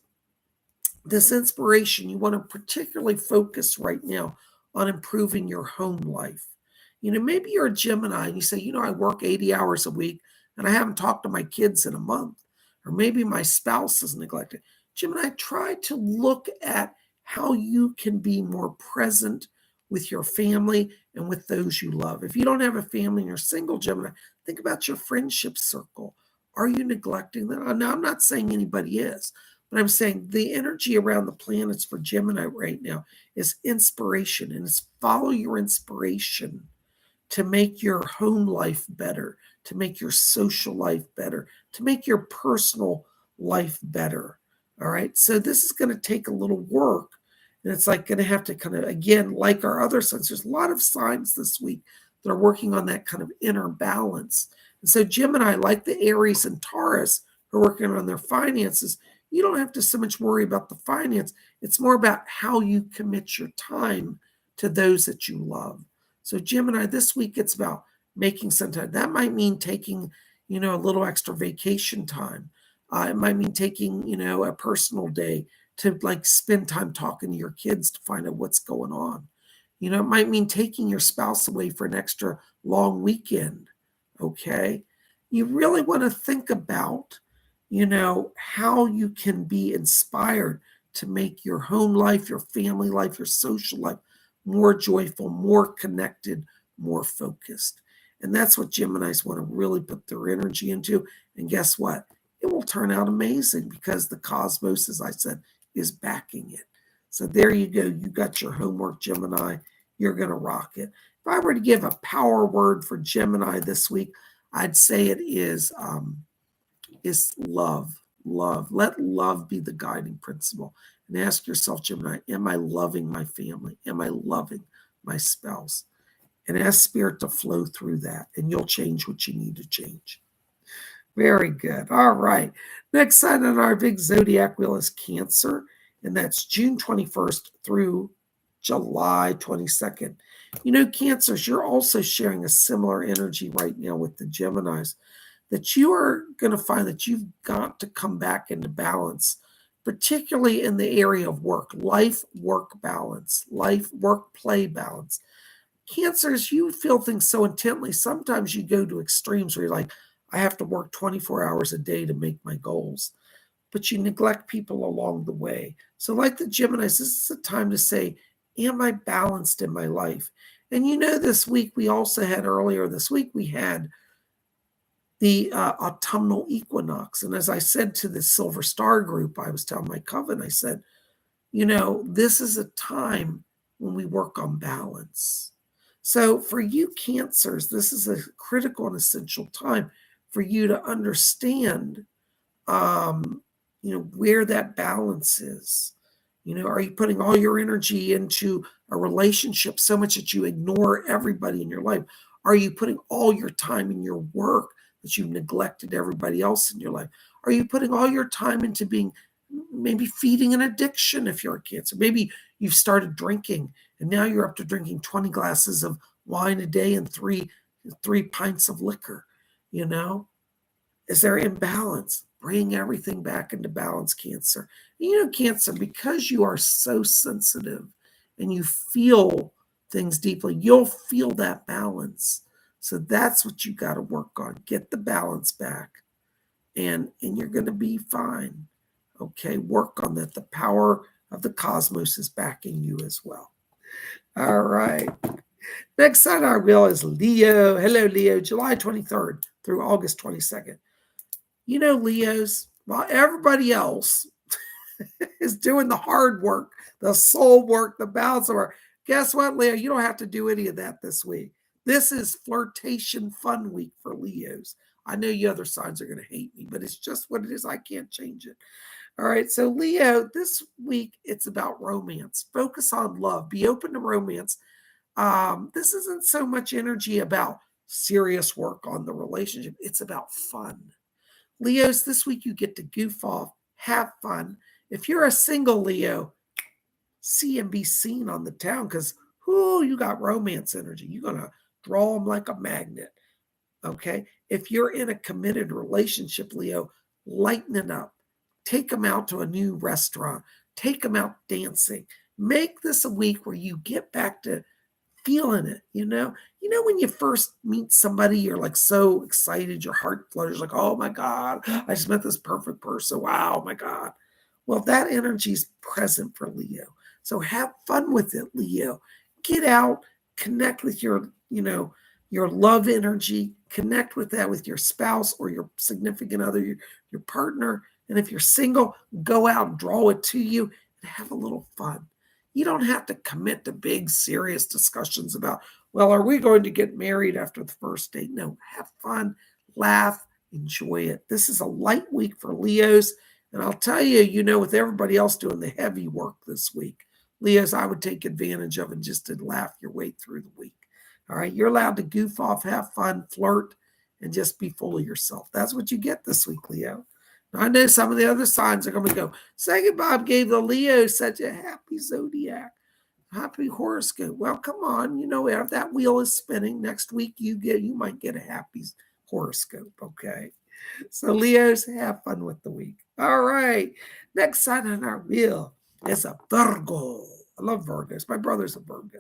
this inspiration, you want to particularly focus right now on improving your home life. Maybe you're a Gemini and you say, I work 80 hours a week and I haven't talked to my kids in a month. Or maybe my spouse is neglected. Gemini, try to look at how you can be more present with your family and with those you love. If you don't have a family and you're single, Gemini, think about your friendship circle. Are you neglecting them? Now, I'm not saying anybody is, but I'm saying the energy around the planets for Gemini right now is inspiration, and it's follow your inspiration to make your home life better, to make your social life better, to make your personal life better. All right. So this is going to take a little work. And it's like going to have to kind of, again, like our other signs, there's a lot of signs this week that are working on that kind of inner balance. And so Gemini, like the Aries and Taurus, who are working on their finances, you don't have to so much worry about the finance. It's more about how you commit your time to those that you love. So Gemini, this week it's about making some time. That might mean taking, a little extra vacation time. It might mean taking, a personal day to like spend time talking to your kids to find out what's going on. You know, it might mean taking your spouse away for an extra long weekend. Okay. You really want to think about, how you can be inspired to make your home life, your family life, your social life more joyful, more connected, more focused. And that's what Geminis want to really put their energy into. And guess what? It will turn out amazing because the cosmos, as I said, is backing it. So there you go. You got your homework, Gemini. You're going to rock it. If I were to give a power word for Gemini this week, I'd say it is love. Love. Let love be the guiding principle. And ask yourself, Gemini, am I loving my family? Am I loving my spouse? And ask Spirit to flow through that, and you'll change what you need to change. Very good. All right. Next sign on our big zodiac wheel is Cancer, and that's June 21st through July 22nd. You know, Cancers, you're also sharing a similar energy right now with the Geminis, that you are going to find that you've got to come back into balance, particularly in the area of work, life, work balance, life, work, play balance. Cancers, you feel things so intently. Sometimes you go to extremes where you're like, I have to work 24 hours a day to make my goals, but you neglect people along the way. So, like the Geminis, this is a time to say, am I balanced in my life? And this week, we also had earlier this week, we had the autumnal equinox. And as I said to the Silver Star group, I was telling my coven, I said, this is a time when we work on balance. So for you Cancers, this is a critical and essential time for you to understand, where that balance is. Are you putting all your energy into a relationship so much that you ignore everybody in your life? Are you putting all your time in your work that you've neglected everybody else in your life? Are you putting all your time into being maybe feeding an addiction if you're a Cancer? Maybe you've started drinking and now you're up to drinking 20 glasses of wine a day and three pints of liquor. Is there imbalance? Bring everything back into balance, Cancer. Cancer, because you are so sensitive and you feel things deeply, you'll feel that balance. So that's what you got to work on. Get the balance back, and you're going to be fine. Okay, work on that. The power of the cosmos is backing you as well. All right. Next on our wheel is Leo. Hello, Leo. July 23rd through August 22nd. Leos, while everybody else is doing the hard work, the soul work, the balance work, guess what, Leo? You don't have to do any of that this week. This is flirtation fun week for Leos. I know you other signs are going to hate me, but it's just what it is. I can't change it. All right. So, Leo, this week it's about romance. Focus on love. Be open to romance. This isn't so much energy about serious work on the relationship. It's about fun. Leos, this week you get to goof off, have fun. If you're a single Leo, see and be seen on the town because, you got romance energy. You're going to draw them like a magnet. Okay. If you're in a committed relationship, Leo, lighten it up. Take them out to a new restaurant. Take them out dancing. Make this a week where you get back to feeling it. When you first meet somebody, you're like so excited, your heart flutters like, oh my God, I just met this perfect person. Wow, my God. Well, that energy is present for Leo. So have fun with it, Leo. Get out, connect with your love energy, connect with that with your spouse or your significant other, your partner. And if you're single, go out and draw it to you and have a little fun. You don't have to commit to big, serious discussions about, well, are we going to get married after the first date? No, have fun, laugh, enjoy it. This is a light week for Leos. And I'll tell you, with everybody else doing the heavy work this week, Leos, I would take advantage of it just to laugh your way through the week. All right, you're allowed to goof off, have fun, flirt, and just be full of yourself. That's what you get this week, Leo. Now, I know some of the other signs are going to go, PsychicBob gave the Leo such a happy zodiac, happy horoscope. Well, come on, if that wheel is spinning next week, you might get a happy horoscope, okay? So Leos, have fun with the week. All right, next sign on our wheel is a Virgo. I love Virgos. My brother's a Virgo.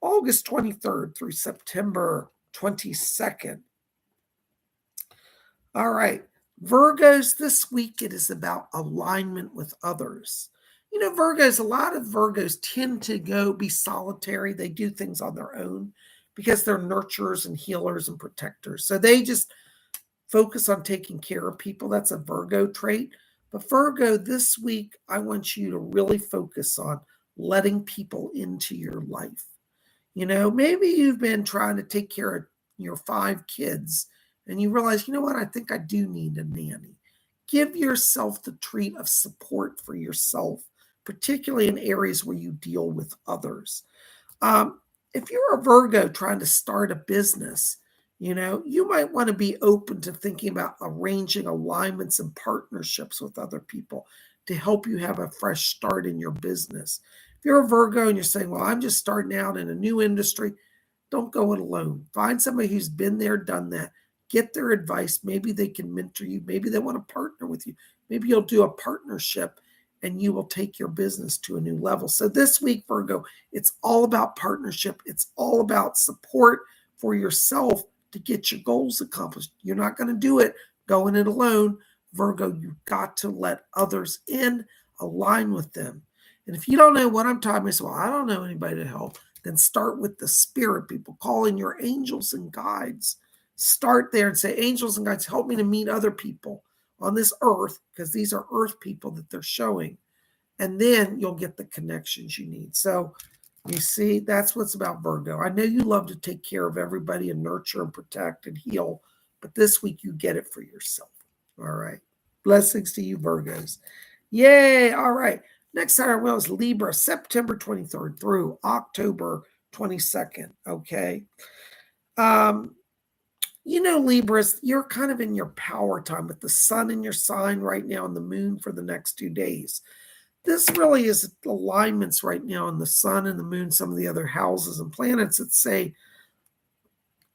August 23rd through September 22nd. All right. Virgos, this week it is about alignment with others. Virgos, a lot of Virgos tend to be solitary. They do things on their own because they're nurturers and healers and protectors. So they just focus on taking care of people. That's a Virgo trait. But Virgo, this week, I want you to really focus on letting people into your life. Maybe you've been trying to take care of your 5 kids and you realize, what, I think I do need a nanny. Give yourself the treat of support for yourself, particularly in areas where you deal with others. If you're a Virgo trying to start a business, you might want to be open to thinking about arranging alignments and partnerships with other people to help you have a fresh start in your business. If you're a Virgo and you're saying, well, I'm just starting out in a new industry, don't go it alone. Find somebody who's been there, done that. Get their advice. Maybe they can mentor you. Maybe they want to partner with you. Maybe you'll do a partnership and you will take your business to a new level. So this week, Virgo, it's all about partnership. It's all about support for yourself to get your goals accomplished. You're not going to do it going it alone. Virgo, you've got to let others in, align with them. And if you don't know what I'm talking about, well, I don't know anybody to help, then start with the spirit people. Call in your angels and guides. Start there and say, angels and guides, help me to meet other people on this earth, because these are earth people that they're showing. And then you'll get the connections you need. So you see, that's what's about Virgo. I know you love to take care of everybody and nurture and protect and heal, but this week you get it for yourself. All right. Blessings to you, Virgos. Yay. All right. Next on our wheel is Libra, September 23rd through October 22nd. Okay. Libras, you're kind of in your power time with the sun in your sign right now and the moon for the next 2 days. This really is alignments right now in the sun and the moon, some of the other houses and planets that say,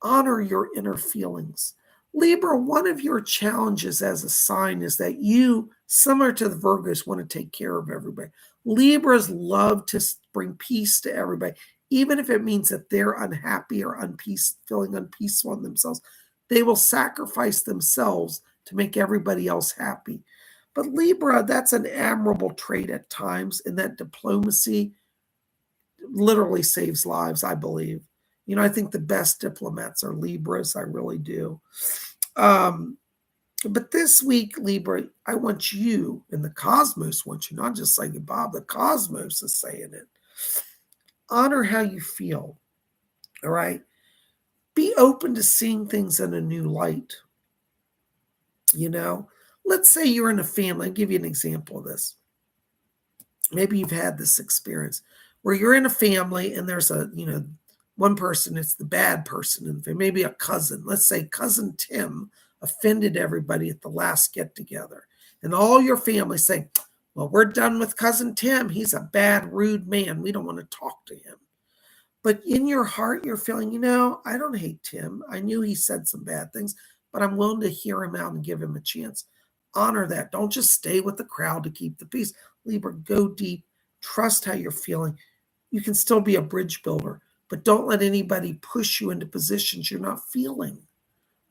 honor your inner feelings. Libra, one of your challenges as a sign is that you, similar to the Virgos, want to take care of everybody. Libras love to bring peace to everybody, even if it means that they're unhappy or feeling unpeaceful in themselves. They will sacrifice themselves to make everybody else happy. But Libra, that's an admirable trait at times, in that diplomacy literally saves lives, I believe. I think the best diplomats are Libras. I really do. But this week, Libra, I want you, and the cosmos wants you, not just saying it, Bob, the cosmos is saying it. Honor how you feel. All right. Be open to seeing things in a new light. Let's say you're in a family. I'll give you an example of this. Maybe you've had this experience where you're in a family and there's one person, it's the bad person in the family, maybe a cousin. Let's say cousin Tim offended everybody at the last get together. And all your family say, well, we're done with cousin Tim. He's a bad, rude man. We don't want to talk to him. But in your heart, you're feeling, I don't hate Tim. I knew he said some bad things, but I'm willing to hear him out and give him a chance. Honor that. Don't just stay with the crowd to keep the peace. Libra, go deep. Trust how you're feeling. You can still be a bridge builder, but don't let anybody push you into positions you're not feeling.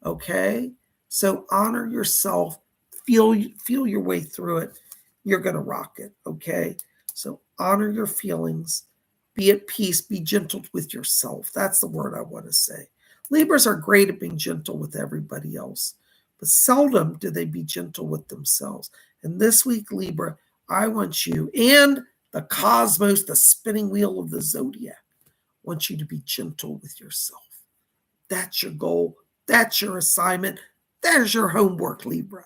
Okay? So honor yourself. Feel your way through it. You're going to rock it. Okay? So honor your feelings. Be at peace. Be gentle with yourself. That's the word I want to say. Libras are great at being gentle with everybody else, but seldom do they be gentle with themselves. And this week, Libra, I want you, and the cosmos, the spinning wheel of the zodiac, want you to be gentle with yourself. That's your goal. That's your assignment. There's your homework, Libra.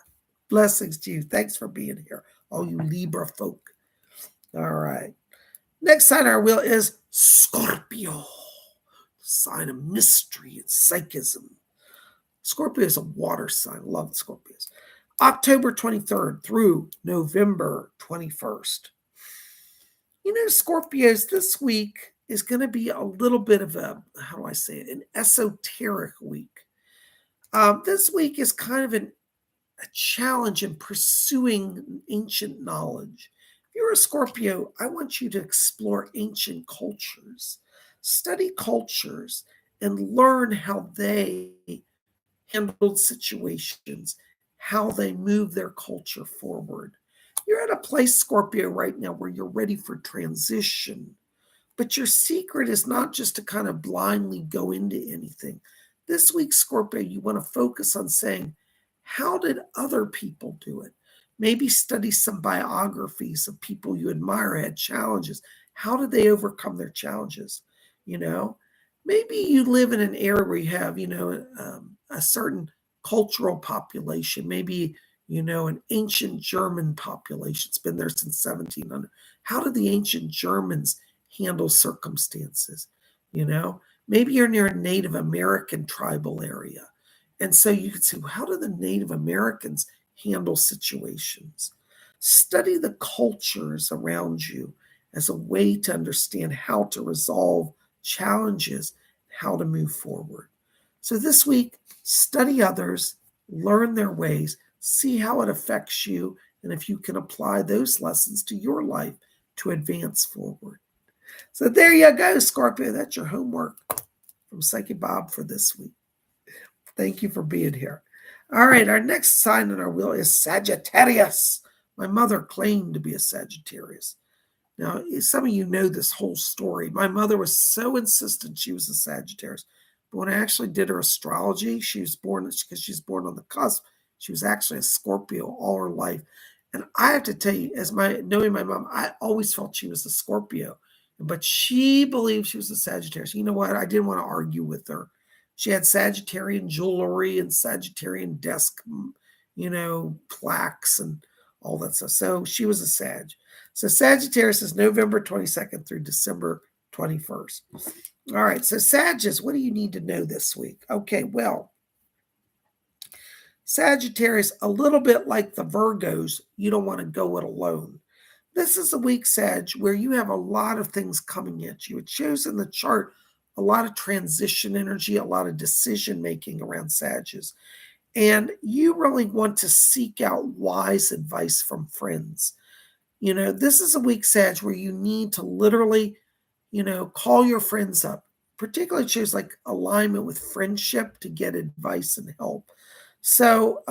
Blessings to you. Thanks for being here, all you Libra folk. All right. Next sign on our wheel is Scorpio, sign of mystery and psychism. Scorpio is a water sign. I love Scorpios. October 23rd through November 21st. Scorpios, this week is going to be a little bit of an esoteric week. This week is kind of a challenge in pursuing ancient knowledge. If you're a Scorpio, I want you to explore ancient cultures. Study cultures and learn how they handled situations, how they move their culture forward. You're at a place, Scorpio, right now where you're ready for transition. But your secret is not just to kind of blindly go into anything. This week, Scorpio, you want to focus on saying, how did other people do it? Maybe study some biographies of people you admire had challenges. How did they overcome their challenges? You know, maybe you live in an area where you have, a certain cultural population, maybe, an ancient German population. It's been there since 1700. How did the ancient Germans handle circumstances? Maybe you're near a Native American tribal area. And so you can see, well, how do the Native Americans handle situations? Study the cultures around you as a way to understand how to resolve challenges, how to move forward. So this week, study others, learn their ways, see how it affects you, and if you can apply those lessons to your life to advance forward. So there you go, Scorpio. That's your homework from Psychic Bob for this week. Thank you for being here. All right, our next sign on our wheel is Sagittarius. My mother claimed to be a Sagittarius. Now, some of you know this whole story. My mother was so insistent she was a Sagittarius. But when I actually did her astrology, she was born, because she's born on the cusp, she was actually a Scorpio all her life. And I have to tell you, knowing my mom, I always felt she was a Scorpio. But she believed she was a Sagittarius. You know what? I didn't want to argue with her. She had Sagittarian jewelry and Sagittarian desk, plaques and all that stuff. So she was a Sag. So Sagittarius is November 22nd through December 21st. All right. So Sagittarius, what do you need to know this week? Okay. Well, Sagittarius, a little bit like the Virgos, you don't want to go it alone. This is a week, Sag, where you have a lot of things coming at you. It shows in the chart a lot of transition energy, a lot of decision making around Sages. And you really want to seek out wise advice from friends. This is a week, Sag, where you need to literally, call your friends up. Particularly, it shows like alignment with friendship to get advice and help. So,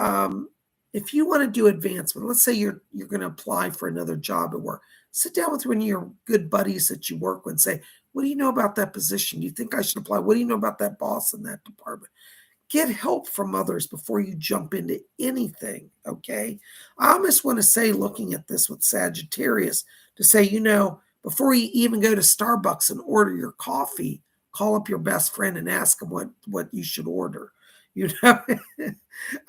if you want to do advancement, let's say you're going to apply for another job at work, sit down with one of your good buddies that you work with and say, what do you know about that position? Do you think I should apply? What do you know about that boss in that department? Get help from others before you jump into anything, okay? I almost want to say, looking at this with Sagittarius, to say, before you even go to Starbucks and order your coffee, call up your best friend and ask him what you should order. I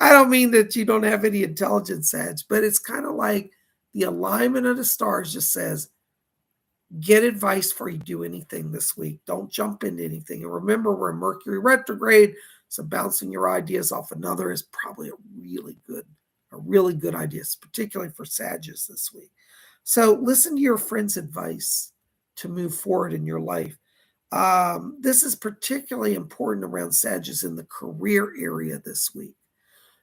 don't mean that you don't have any intelligence, Sag, but it's kind of like the alignment of the stars just says, get advice before you do anything this week. Don't jump into anything. And remember, we're in Mercury retrograde, so bouncing your ideas off another is probably a really good idea, particularly for Sagittarius this week. So listen to your friends' advice to move forward in your life. This is particularly important around Sagittarius in the career area this week.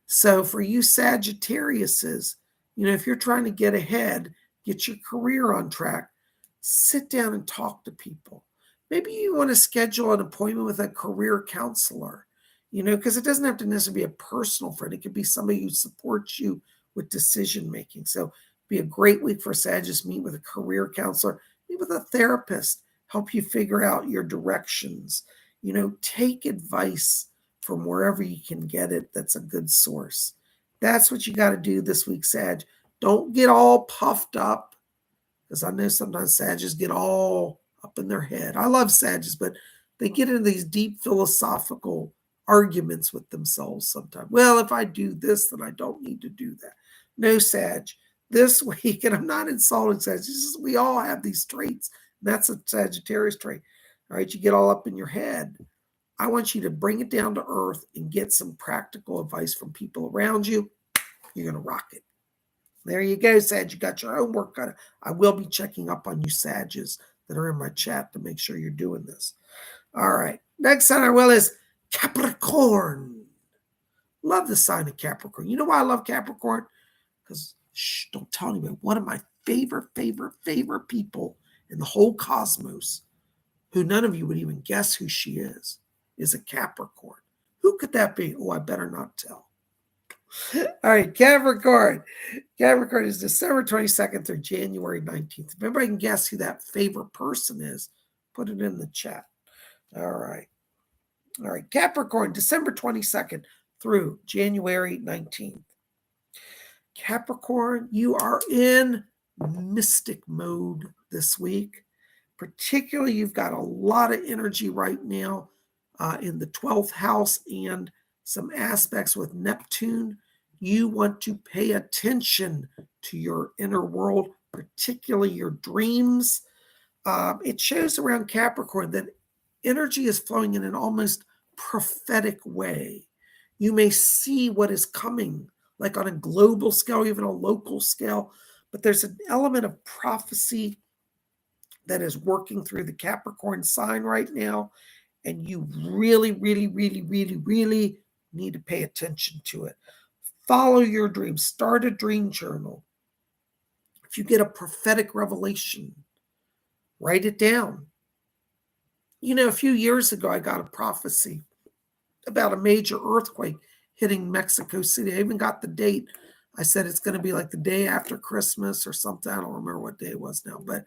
So for you Sagittariuses, if you're trying to get ahead, get your career on track, sit down and talk to people. Maybe you want to schedule an appointment with a career counselor, because it doesn't have to necessarily be a personal friend. It could be somebody who supports you with decision making. So be a great week for Sagittarius. Meet with a career counselor, meet with a therapist, help you figure out your directions. Take advice from wherever you can get it. That's a good source. That's what you got to do this week, Sag. Don't get all puffed up, because I know sometimes Sagittarius get all up in their head. I love Sagittarius, but they get into these deep philosophical arguments with themselves sometimes. Well, if I do this, then I don't need to do that. No, Sag. This week, and I'm not insulting Sagittarius, we all have these traits. That's a Sagittarius trait. All right, you get all up in your head. I want you to bring it down to earth and get some practical advice from people around you. You're going to rock it. There you go, Sag. You got your homework cut. I will be checking up on you Sages that are in my chat to make sure you're doing this. All right. Next on our will is Capricorn. Love the sign of Capricorn. You know why I love Capricorn? Because, don't tell anybody, one of my favorite people in the whole cosmos who none of you would even guess who she is a Capricorn. Who could that be? Oh, I better not tell. All right, Capricorn. Capricorn is December 22nd through January 19th. If anybody can guess who that favorite person is, put it in the chat. All right. All right, Capricorn, December 22nd through January 19th. Capricorn, you are in mystic mode this week. Particularly, you've got a lot of energy right now in the 12th house and some aspects with Neptune. You want to pay attention to your inner world, particularly your dreams. It shows around Capricorn that energy is flowing in an almost prophetic way. You may see what is coming, like on a global scale, even a local scale, but there's an element of prophecy that is working through the Capricorn sign right now, and you really, really, really, really, really need to pay attention to it. Follow your dreams. Start a dream journal. If you get a prophetic revelation, write it down. You know, a few years ago, I got a prophecy about a major earthquake hitting Mexico City. I even got the date. I said it's going to be like the day after Christmas or something. I don't remember what day it was now, but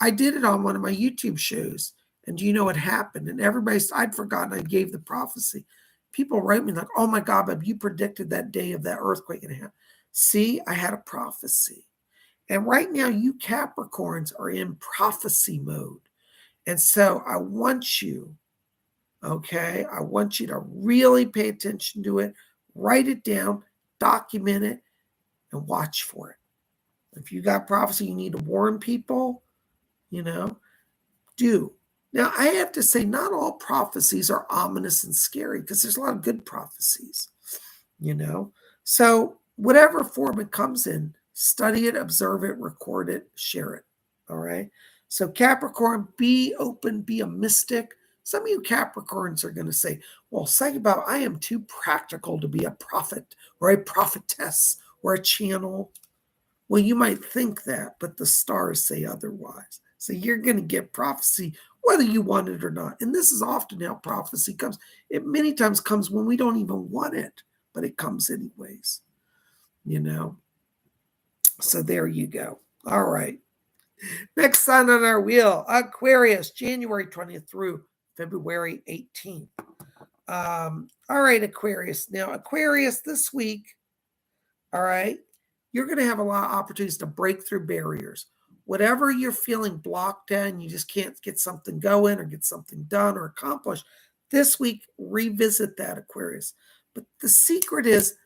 I did it on one of my YouTube shows. And do you know what happened? And I'd forgotten I gave the prophecy. People write me like, oh my God, Bob, you predicted that day of that earthquake. And see, I had a prophecy. And right now, you Capricorns are in prophecy mode. And so I want you, okay, I want you to really pay attention to it, write it down, document it, and watch for it. If you got prophecy, you need to warn people, do. Now, I have to say, not all prophecies are ominous and scary because there's a lot of good prophecies, So whatever form it comes in, study it, observe it, record it, share it, all right? So Capricorn, be open, be a mystic. Some of you Capricorns are going to say, well, PsychicBob, I am too practical to be a prophet or a prophetess or a channel. Well, you might think that, but the stars say otherwise. So you're going to get prophecy whether you want it or not. And this is often how prophecy comes. It many times comes when we don't even want it, but it comes anyways, So there you go. All right. Next sign on our wheel, Aquarius, January 20th through February 18th. All right, Aquarius. Now, Aquarius, this week, all right, you're going to have a lot of opportunities to break through barriers. Whatever you're feeling blocked in, you just can't get something going or get something done or accomplished. This week, revisit that, Aquarius. But the secret is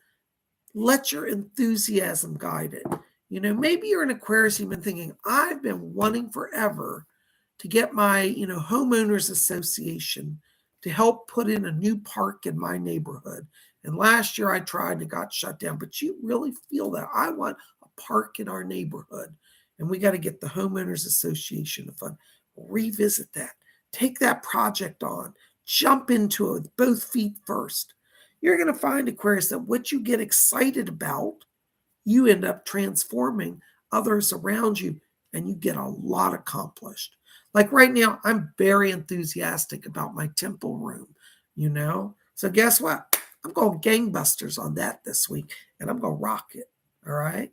let your enthusiasm guide it. Maybe you're an Aquarius, you've been thinking, I've been wanting forever to get my, homeowners association to help put in a new park in my neighborhood. And last year I tried and it got shut down. But you really feel that I want a park in our neighborhood. And we got to get the homeowners association to fund. Revisit that. Take that project on. Jump into it with both feet first. You're going to find, Aquarius, that what you get excited about, you end up transforming others around you and you get a lot accomplished. Like right now, I'm very enthusiastic about my temple room, So guess what? I'm going gangbusters on that this week and I'm going to rock it. All right.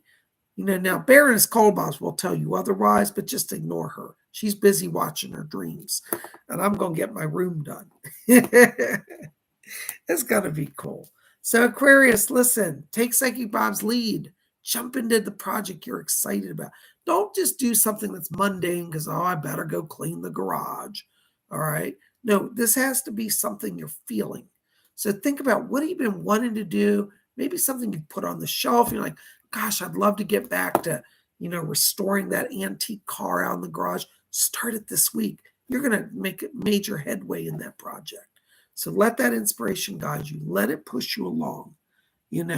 Now Baroness Kolbos will tell you otherwise, but just ignore her. She's busy watching her dreams and I'm going to get my room done. It's going to be cool. So Aquarius, listen, take PsychicBob's lead. Jump into the project you're excited about. Don't just do something that's mundane because, I better go clean the garage. All right. No, this has to be something you're feeling. So think about what have you been wanting to do? Maybe something you put on the shelf. You're like, gosh, I'd love to get back to, restoring that antique car out in the garage. Start it this week. You're going to make a major headway in that project. So let that inspiration guide you. Let it push you along, and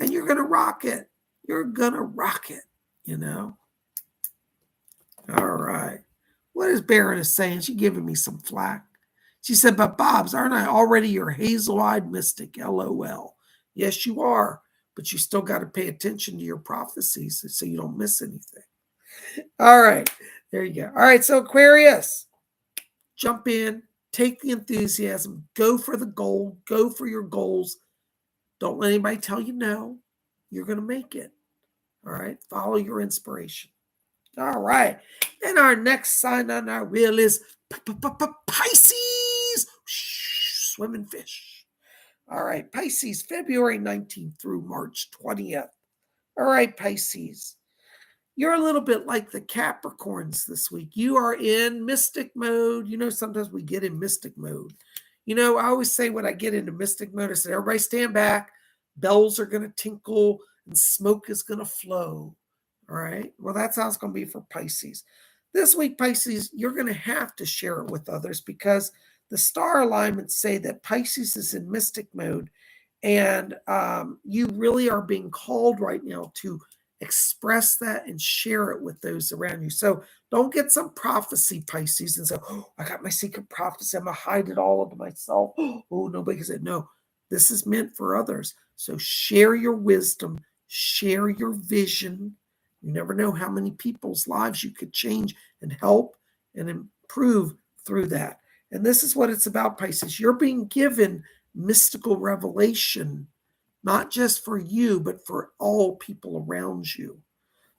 you're going to rock it. You're going to rock it, All right. What is Baroness saying? She's giving me some flack. She said, but Bob's, aren't I already your hazel-eyed mystic? LOL. Yes, you are. But you still got to pay attention to your prophecies so you don't miss anything. All right. There you go. All right. So Aquarius, jump in, take the enthusiasm, go for the goal, go for your goals. Don't let anybody tell you no. You're going to make it. All right. Follow your inspiration. All right. And our next sign on our wheel is Pisces. Swimming fish. All right. Pisces, February 19th through March 20th. All right, Pisces. You're a little bit like the Capricorns this week. You are in mystic mode. You know, sometimes we get in mystic mode. You know, I always say when I get into mystic mode, I say, everybody stand back. Bells are going to tinkle and smoke is going to flow. All right. Well, that's how it's going to be for Pisces. This week, Pisces, you're going to have to share it with others because the star alignments say that Pisces is in mystic mode. And you really are being called right now to express that and share it with those around you. So don't get some prophecy, Pisces, and say, oh, I got my secret prophecy. I'm going to hide it all to myself. Oh, nobody can say, no, this is meant for others. So share your wisdom, share your vision. You never know how many people's lives you could change and help and improve through that. And this is what it's about, Pisces. You're being given mystical revelation, not just for you, but for all people around you.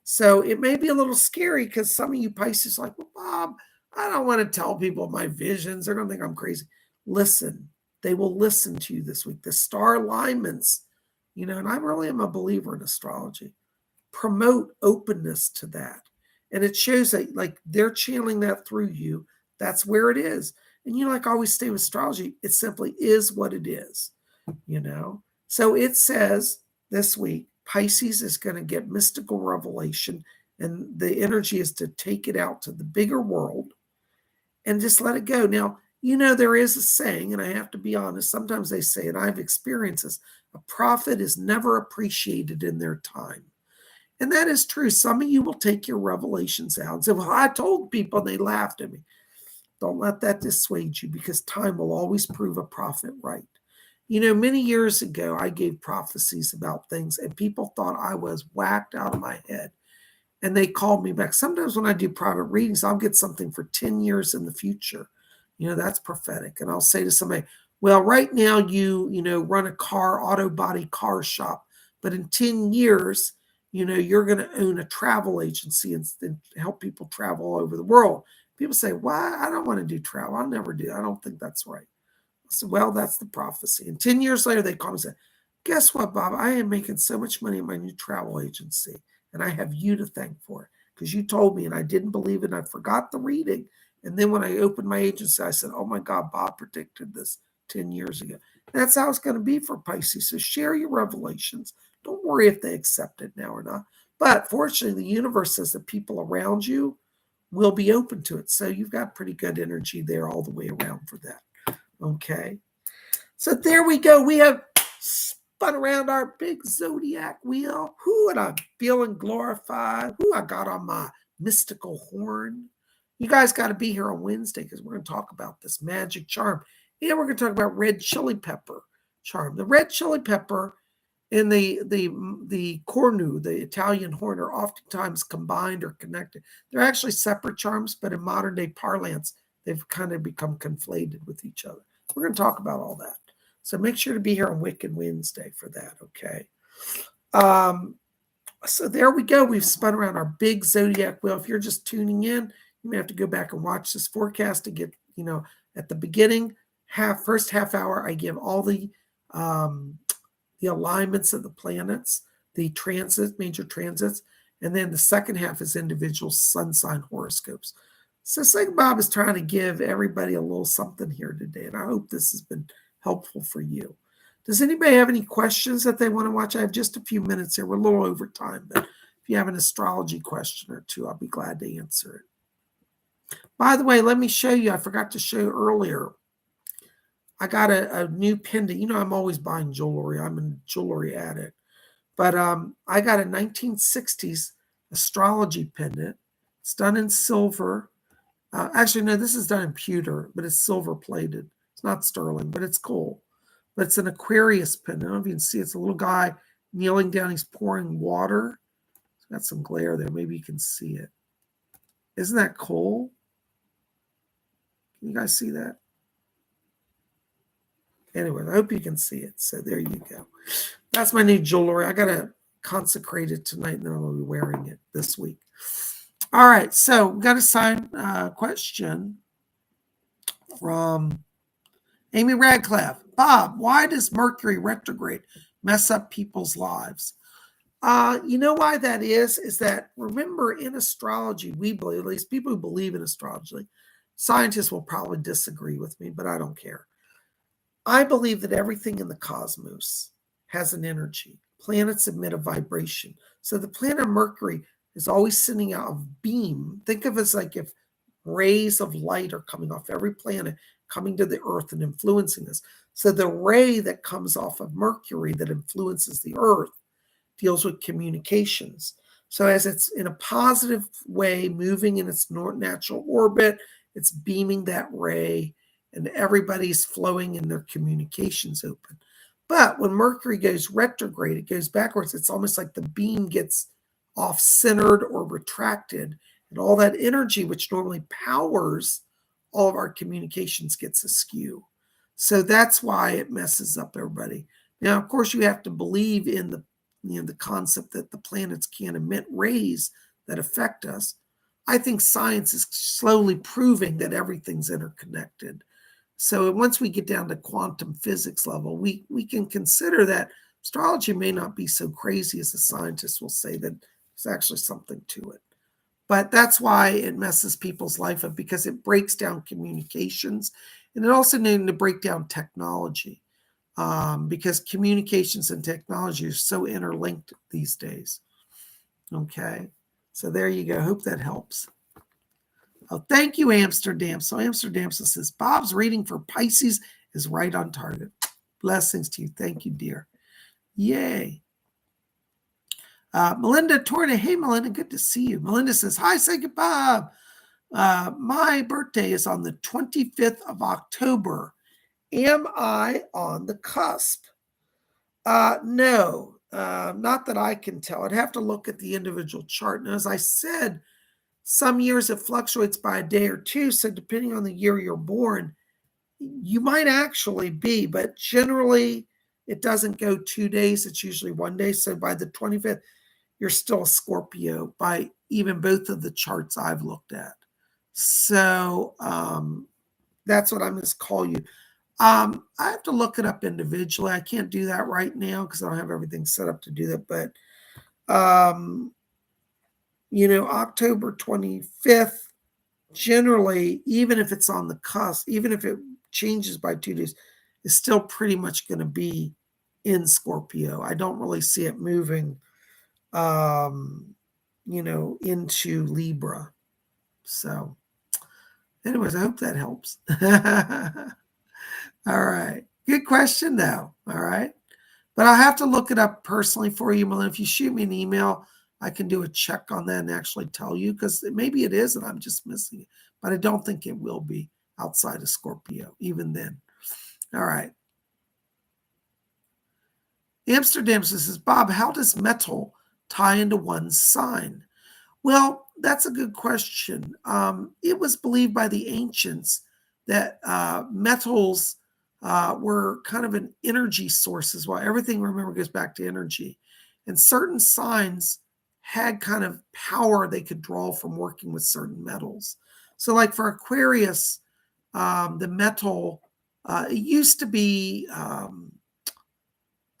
So it may be a little scary because some of you Pisces are like, well, Bob, I don't want to tell people my visions. They're going to think I'm crazy. Listen, they will listen to you this week. The star alignments, you know, and I really am a believer in astrology, promote openness to that. And it shows that like they're channeling that through you. That's where it is. And you know, like I always say with astrology, it simply is what it is, you know. So it says this week, Pisces is going to get mystical revelation, and the energy is to take it out to the bigger world and just let it go. Now, you know, there is a saying, and I have to be honest, sometimes they say, and I've experienced this, a prophet is never appreciated in their time. And that is true. Some of you will take your revelations out and say, well, I told people, and they laughed at me. Don't let that dissuade you because time will always prove a prophet right. You know, many years ago, I gave prophecies about things and people thought I was whacked out of my head. And they called me back. Sometimes when I do private readings, I'll get something for 10 years in the future. You know, that's prophetic. And I'll say to somebody, well, right now you run a auto body car shop. But in 10 years, you know, you're going to own a travel agency and help people travel all over the world. People say, why? I don't want to do travel. I'll never do. I don't think that's right. I said, well, that's the prophecy. And 10 years later, they call me and say, guess what, Bob? I am making so much money in my new travel agency. And I have you to thank for it because you told me and I didn't believe it. And I forgot the reading. And then when I opened my agency, I said, oh my God, Bob predicted this 10 years ago. And that's how it's going to be for Pisces. So share your revelations. Don't worry if they accept it now or not. But fortunately, the universe says that people around you will be open to it. So you've got pretty good energy there all the way around for that. Okay. So there we go. We have spun around our big zodiac wheel. And I'm feeling glorified. I got on my mystical horn. You guys got to be here on Wednesday because we're going to talk about this magic charm. And we're going to talk about red chili pepper charm. The red chili pepper and the cornu, the Italian horn, are oftentimes combined or connected. They're actually separate charms, but in modern day parlance, they've kind of become conflated with each other. We're going to talk about all that. So make sure to be here on Wicked Wednesday for that, okay? So there we go. We've spun around our big zodiac wheel. If you're just tuning in, you may have to go back and watch this forecast to get, you know, at the beginning, first half hour, I give all the alignments of the planets, the transits, major transits, and then the second half is individual sun sign horoscopes. So Psychic Bob is trying to give everybody a little something here today, and I hope this has been helpful for you. Does anybody have any questions that they want to watch? I have just a few minutes here. We're a little over time, but if you have an astrology question or two, I'll be glad to answer it. By the way, let me show you. I forgot to show earlier. I got a new pendant. You know, I'm always buying jewelry. I'm a jewelry addict. But I got a 1960s astrology pendant. It's done in silver. Actually, no, this is done in pewter, but it's silver plated. It's not sterling, but it's cool. But it's an Aquarius pendant. I don't know if you can see. It's a little guy kneeling down. He's pouring water. It's got some glare there. Maybe you can see it. Isn't that cool? Can you guys see that? Anyway, I hope you can see it. So there you go. That's my new jewelry. I got to consecrate it tonight, and then I'm going to be wearing it this week. All right, so we got a sign question from Amy Radcliffe. Bob, why does Mercury retrograde mess up people's lives? You know why that is that, remember, in astrology, we believe, at least people who believe in astrology, scientists will probably disagree with me, but I don't care. I believe that everything in the cosmos has an energy. Planets emit a vibration. So the planet Mercury is always sending out a beam. Think of it as like if rays of light are coming off every planet, coming to the Earth and influencing us. So the ray that comes off of Mercury that influences the Earth deals with communications. So as it's in a positive way, moving in its natural orbit, it's beaming that ray, and everybody's flowing in their communications open. But when Mercury goes retrograde, it goes backwards. It's almost like the beam gets off-centered or retracted, and all that energy, which normally powers all of our communications, gets askew. So that's why it messes up everybody. Now, of course, you have to believe in the concept that the planets can emit rays that affect us. I think science is slowly proving that everything's interconnected. So once we get down to quantum physics level, we can consider that astrology may not be so crazy as the scientists will say, that there's actually something to it. But that's why it messes people's life up, because it breaks down communications, and it also needs to break down technology, because communications and technology are so interlinked these days. Okay, so there you go. Hope that helps. Oh, thank you, Amsterdam. So Amsterdam says, Bob's reading for Pisces is right on target. Blessings to you. Thank you, dear. Yay. Melinda Torta. Hey, Melinda, good to see you. Melinda says, hi, Psychic Bob. My birthday is on the 25th of October. Am I on the cusp? No, not that I can tell. I'd have to look at the individual chart. And as I said, some years it fluctuates by a day or two. So depending on the year you're born, you might actually be, but generally it doesn't go 2 days. It's usually 1 day. So by the 25th, you're still a Scorpio by even both of the charts I've looked at. So that's what I'm going to call you. I have to look it up individually. I can't do that right now because I don't have everything set up to do that. But October 25th, generally, even if it's on the cusp, even if it changes by 2 days, is still pretty much going to be in Scorpio. I don't really see it moving, into Libra. So anyways, I hope that helps. All right. Good question, though. All right. But I'll have to look it up personally for you, Melinda. If you shoot me an email, I can do a check on that and actually tell you, because maybe it is and I'm just missing it. But I don't think it will be outside of Scorpio, even then. All right. Amsterdam says, Bob, how does metal tie into one's sign? Well, that's a good question. It was believed by the ancients that metals were kind of an energy source as well. Everything, remember, goes back to energy. And certain signs had kind of power they could draw from working with certain metals. So like for Aquarius, the metal, it used to be, I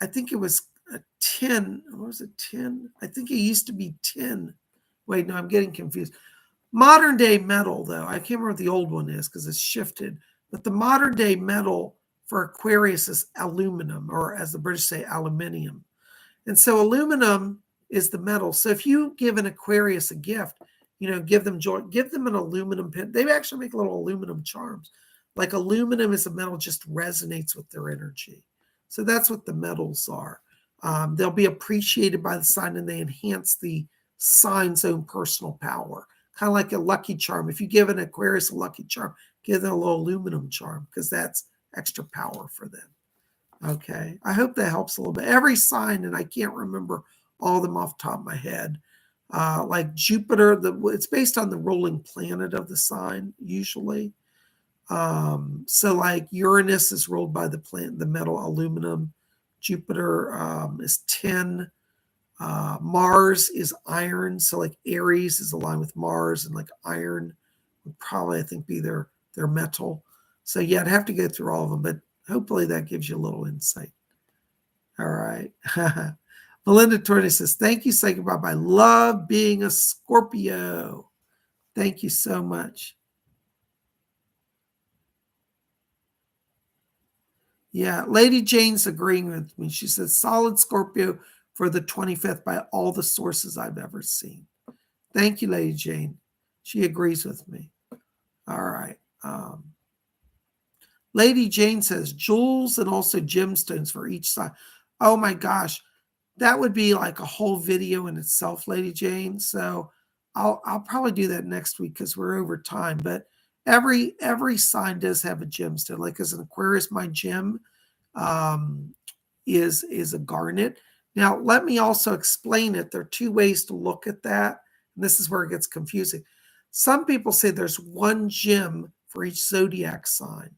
think it was a tin. What was it, tin? I think it used to be tin. Wait, no, I'm getting confused. Modern day metal, though, I can't remember what the old one is because it's shifted. But the modern day metal for Aquarius is aluminum, or as the British say, aluminium. And so aluminum is the metal. So if you give an Aquarius a gift, give them joy, give them an aluminum pin. They actually make little aluminum charms. Like aluminum is a metal, just resonates with their energy. So that's what the metals are. They'll be appreciated by the sign, and they enhance the sign's own personal power. Kind of like a lucky charm. If you give an Aquarius a lucky charm, give them a little aluminum charm, because that's extra power for them. Okay, I hope that helps a little bit. Every sign, and I can't remember all of them off the top of my head, like Jupiter, it's based on the rolling planet of the sign, usually. So like Uranus is ruled by the metal aluminum. Jupiter is tin. Mars is iron. So like Aries is aligned with Mars, and like iron would probably, I think, be their metal. So yeah, I'd have to go through all of them, but hopefully that gives you a little insight. All right. Melinda Torney says, thank you, Psychic Bob. I love being a Scorpio. Thank you so much. Yeah, Lady Jane's agreeing with me. She says, solid Scorpio for the 25th by all the sources I've ever seen. Thank you, Lady Jane. She agrees with me. All right. Lady Jane says, jewels and also gemstones for each side. Oh my gosh. That would be like a whole video in itself, Lady Jane. So I'll probably do that next week because we're over time. But every sign does have a gemstone. Like as an Aquarius, my gem is a garnet. Now let me also explain it. There are two ways to look at that, and this is where it gets confusing. Some people say there's one gem for each zodiac sign.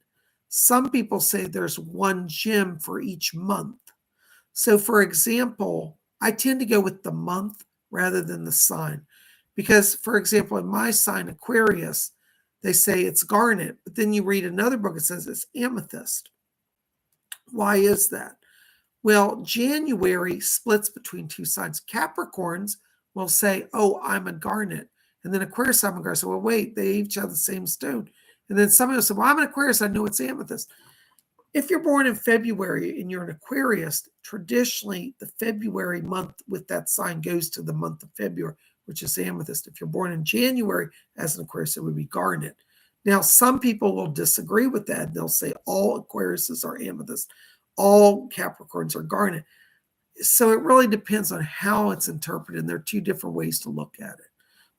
Some people say there's one gem for each month. So, for example, I tend to go with the month rather than the sign. Because, for example, in my sign, Aquarius, they say it's garnet, but then you read another book, it says it's amethyst. Why is that? Well, January splits between two signs. Capricorns will say, oh, I'm a garnet. And then Aquarius, I'm a garnet. So, well, wait, they each have the same stone. And then somebody will say, well, I'm an Aquarius, I know it's amethyst. If you're born in February and you're an Aquarius, traditionally the February month with that sign goes to the month of February, which is amethyst. If you're born in January as an Aquarius, it would be garnet. Now, some people will disagree with that. They'll say all Aquariuses are amethyst, all Capricorns are garnet. So it really depends on how it's interpreted. And there are two different ways to look at it.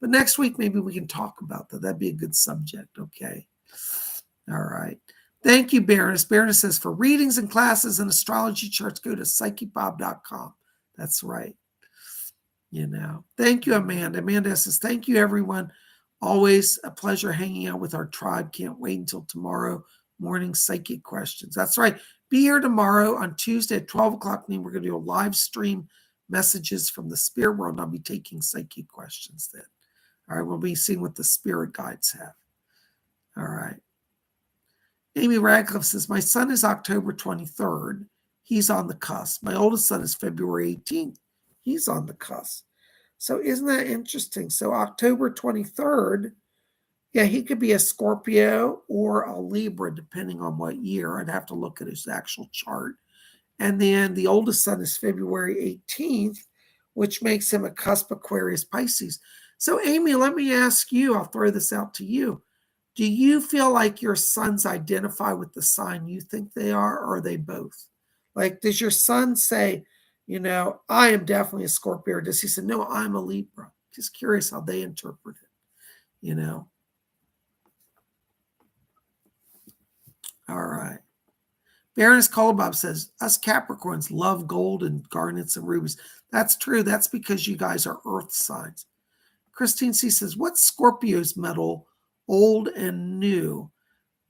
But next week, maybe we can talk about that. That'd be a good subject, okay? All right. Thank you, Baroness. Baroness says, for readings and classes and astrology charts, go to PsychicBob.com. That's right. Thank you, Amanda. Amanda says, thank you, everyone. Always a pleasure hanging out with our tribe. Can't wait until tomorrow morning psychic questions. That's right. Be here tomorrow on Tuesday at 12 o'clock. We're going to do a live stream messages from the spirit world. I'll be taking psychic questions then. All right. We'll be seeing what the spirit guides have. All right. Amy Radcliffe says, my son is October 23rd. He's on the cusp. My oldest son is February 18th. He's on the cusp. So isn't that interesting? So October 23rd, yeah, he could be a Scorpio or a Libra, depending on what year. I'd have to look at his actual chart. And then the oldest son is February 18th, which makes him a cusp Aquarius Pisces. So Amy, let me ask you, I'll throw this out to you. Do you feel like your sons identify with the sign you think they are they both? Like, does your son say, I am definitely a Scorpio? Or does he say, no, I'm a Libra? Just curious how they interpret it, All right. Baroness Kolobob says, us Capricorns love gold and garnets and rubies. That's true. That's because you guys are earth signs. Christine C says, what's Scorpio's metal? Old and new.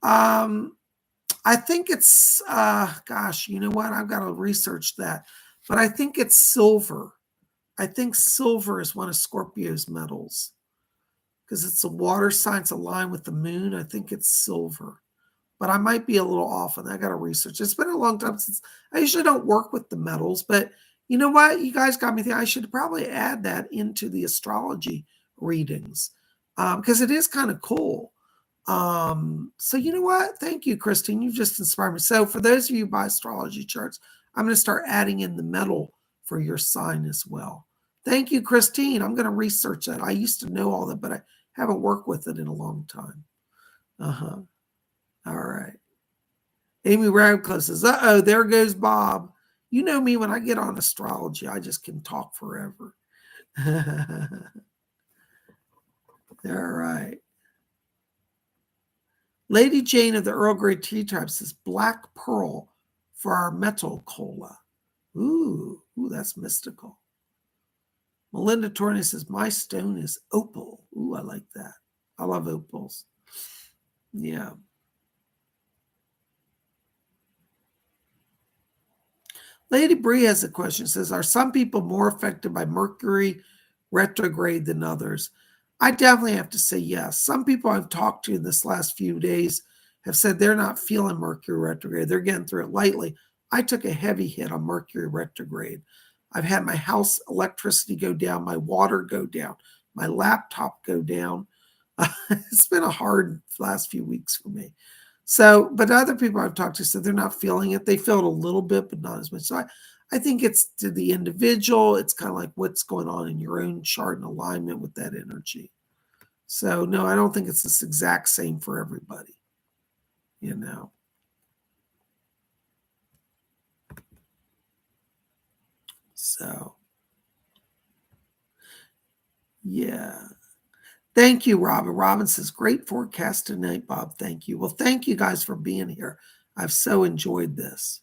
I think it's gosh, you know what? I've got to research that. But I think it's silver. I think silver is one of Scorpio's metals because it's a water sign. It's aligned with the moon. I think it's silver. But I might be a little off on that. I got to research. It's been a long time since I usually don't work with the metals, but you know what? You guys got me thinking I should probably add that into the astrology readings because it is kind of cool. So you know what? Thank you, Christine. You've just inspired me. So for those of you who buy astrology charts, I'm going to start adding in the metal for your sign as well. Thank you, Christine. I'm going to research that. I used to know all that, but I haven't worked with it in a long time. All right. Amy Radcliffe says, uh-oh, there goes Bob. You know me, when I get on astrology, I just can talk forever. All right. Lady Jane of the Earl Grey Tea Tribe says, black pearl for our metal cola. Ooh, that's mystical. Melinda Torney says, my stone is opal. Ooh, I like that. I love opals. Yeah. Lady Bree has a question. It says, are some people more affected by Mercury retrograde than others? I definitely have to say yes. Some people I've talked to in this last few days have said they're not feeling Mercury retrograde. They're getting through it lightly. I took a heavy hit on Mercury retrograde. I've had my house electricity go down, my water go down, my laptop go down. It's been a hard last few weeks for me. So, but other people I've talked to said they're not feeling it. They feel it a little bit, but not as much. So I think it's to the individual. It's kind of like what's going on in your own chart and alignment with that energy. So, no, I don't think it's this exact same for everybody, you know. So, yeah. Thank you, Robin. Robin says, great forecast tonight, Bob. Thank you. Well, thank you guys for being here. I've so enjoyed this.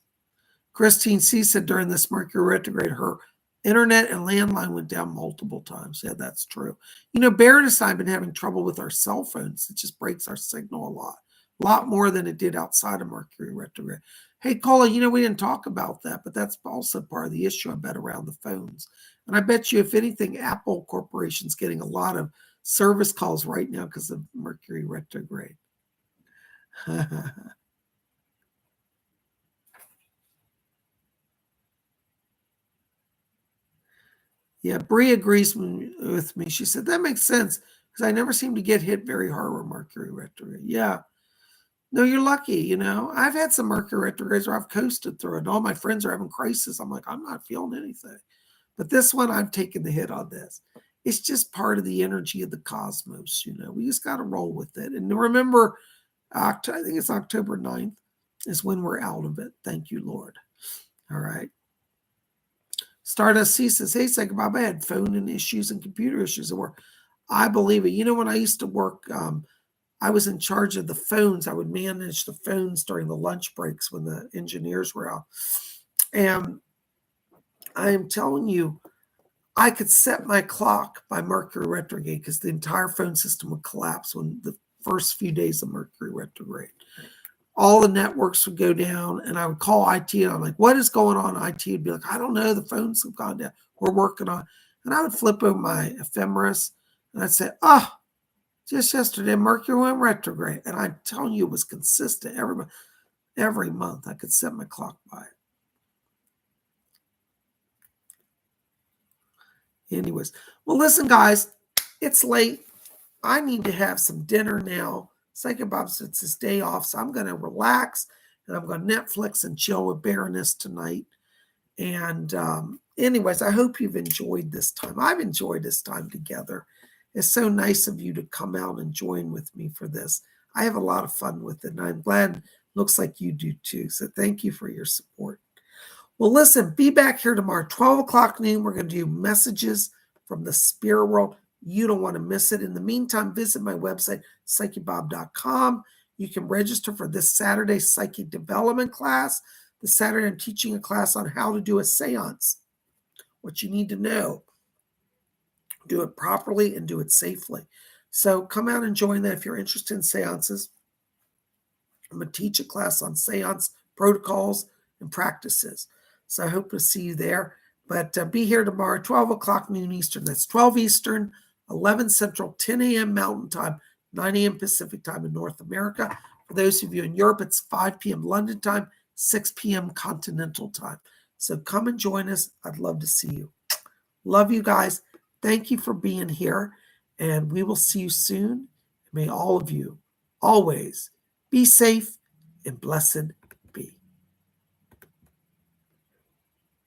Christine C. said during this Mercury retrograde, her internet and landline went down multiple times. Yeah, that's true. You know, Baroness and I have been having trouble with our cell phones. It just breaks our signal a lot more than it did outside of Mercury retrograde. Hey, Cola, you know, we didn't talk about that, but that's also part of the issue, I bet, around the phones. And I bet you, if anything, Apple Corporation's getting a lot of service calls right now because of Mercury retrograde. Yeah, Bree agrees with me. She said, that makes sense because I never seem to get hit very hard with Mercury retrograde. Yeah. No, you're lucky, you know. I've had some Mercury retrogrades where I've coasted through it, and all my friends are having crisis. I'm like, I'm not feeling anything. But this one, I've taken the hit on this. It's just part of the energy of the cosmos, you know. We just got to roll with it. And remember, I think it's October 9th is when we're out of it. Thank you, Lord. All right. Stardust C says, hey, Bob, I had phone and issues and computer issues at work. I believe it. You know, when I used to work, I was in charge of the phones. I would manage the phones during the lunch breaks when the engineers were out. And I am telling you, I could set my clock by Mercury retrograde because the entire phone system would collapse when the first few days of Mercury retrograde. All the networks would go down, and I would call IT, and I'm like, what is going on? IT would be like, I don't know. The phones have gone down. We're working on it. And I would flip over my ephemeris, and I'd say, oh, just yesterday, Mercury went retrograde. And I'm telling you, it was consistent every month. I could set my clock by it. Anyways, well, listen, guys, it's late. I need to have some dinner now. Psychic Bob says it's his day off, so I'm going to relax, and I'm going to Netflix and chill with Baroness tonight. And anyways, I hope you've enjoyed this time. I've enjoyed this time together. It's so nice of you to come out and join with me for this. I have a lot of fun with it, and I'm glad it looks like you do too. So thank you for your support. Well, listen, be back here tomorrow, 12 o'clock noon. We're going to do messages from the spirit world. You don't want to miss it. In the meantime, visit my website, PsychicBob.com. You can register for this Saturday's psychic development class. This Saturday, I'm teaching a class on how to do a seance, what you need to know. Do it properly and do it safely. So come out and join that if you're interested in seances. I'm going to teach a class on seance protocols and practices. So I hope to see you there. But be here tomorrow, 12 o'clock noon Eastern. That's 12 Eastern, 11 Central, 10 a.m. Mountain Time, 9 a.m. Pacific Time in North America. For those of you in Europe, it's 5 p.m. London Time, 6 p.m. Continental Time. So come and join us. I'd love to see you. Love you guys. Thank you for being here. And we will see you soon. May all of you always be safe and blessed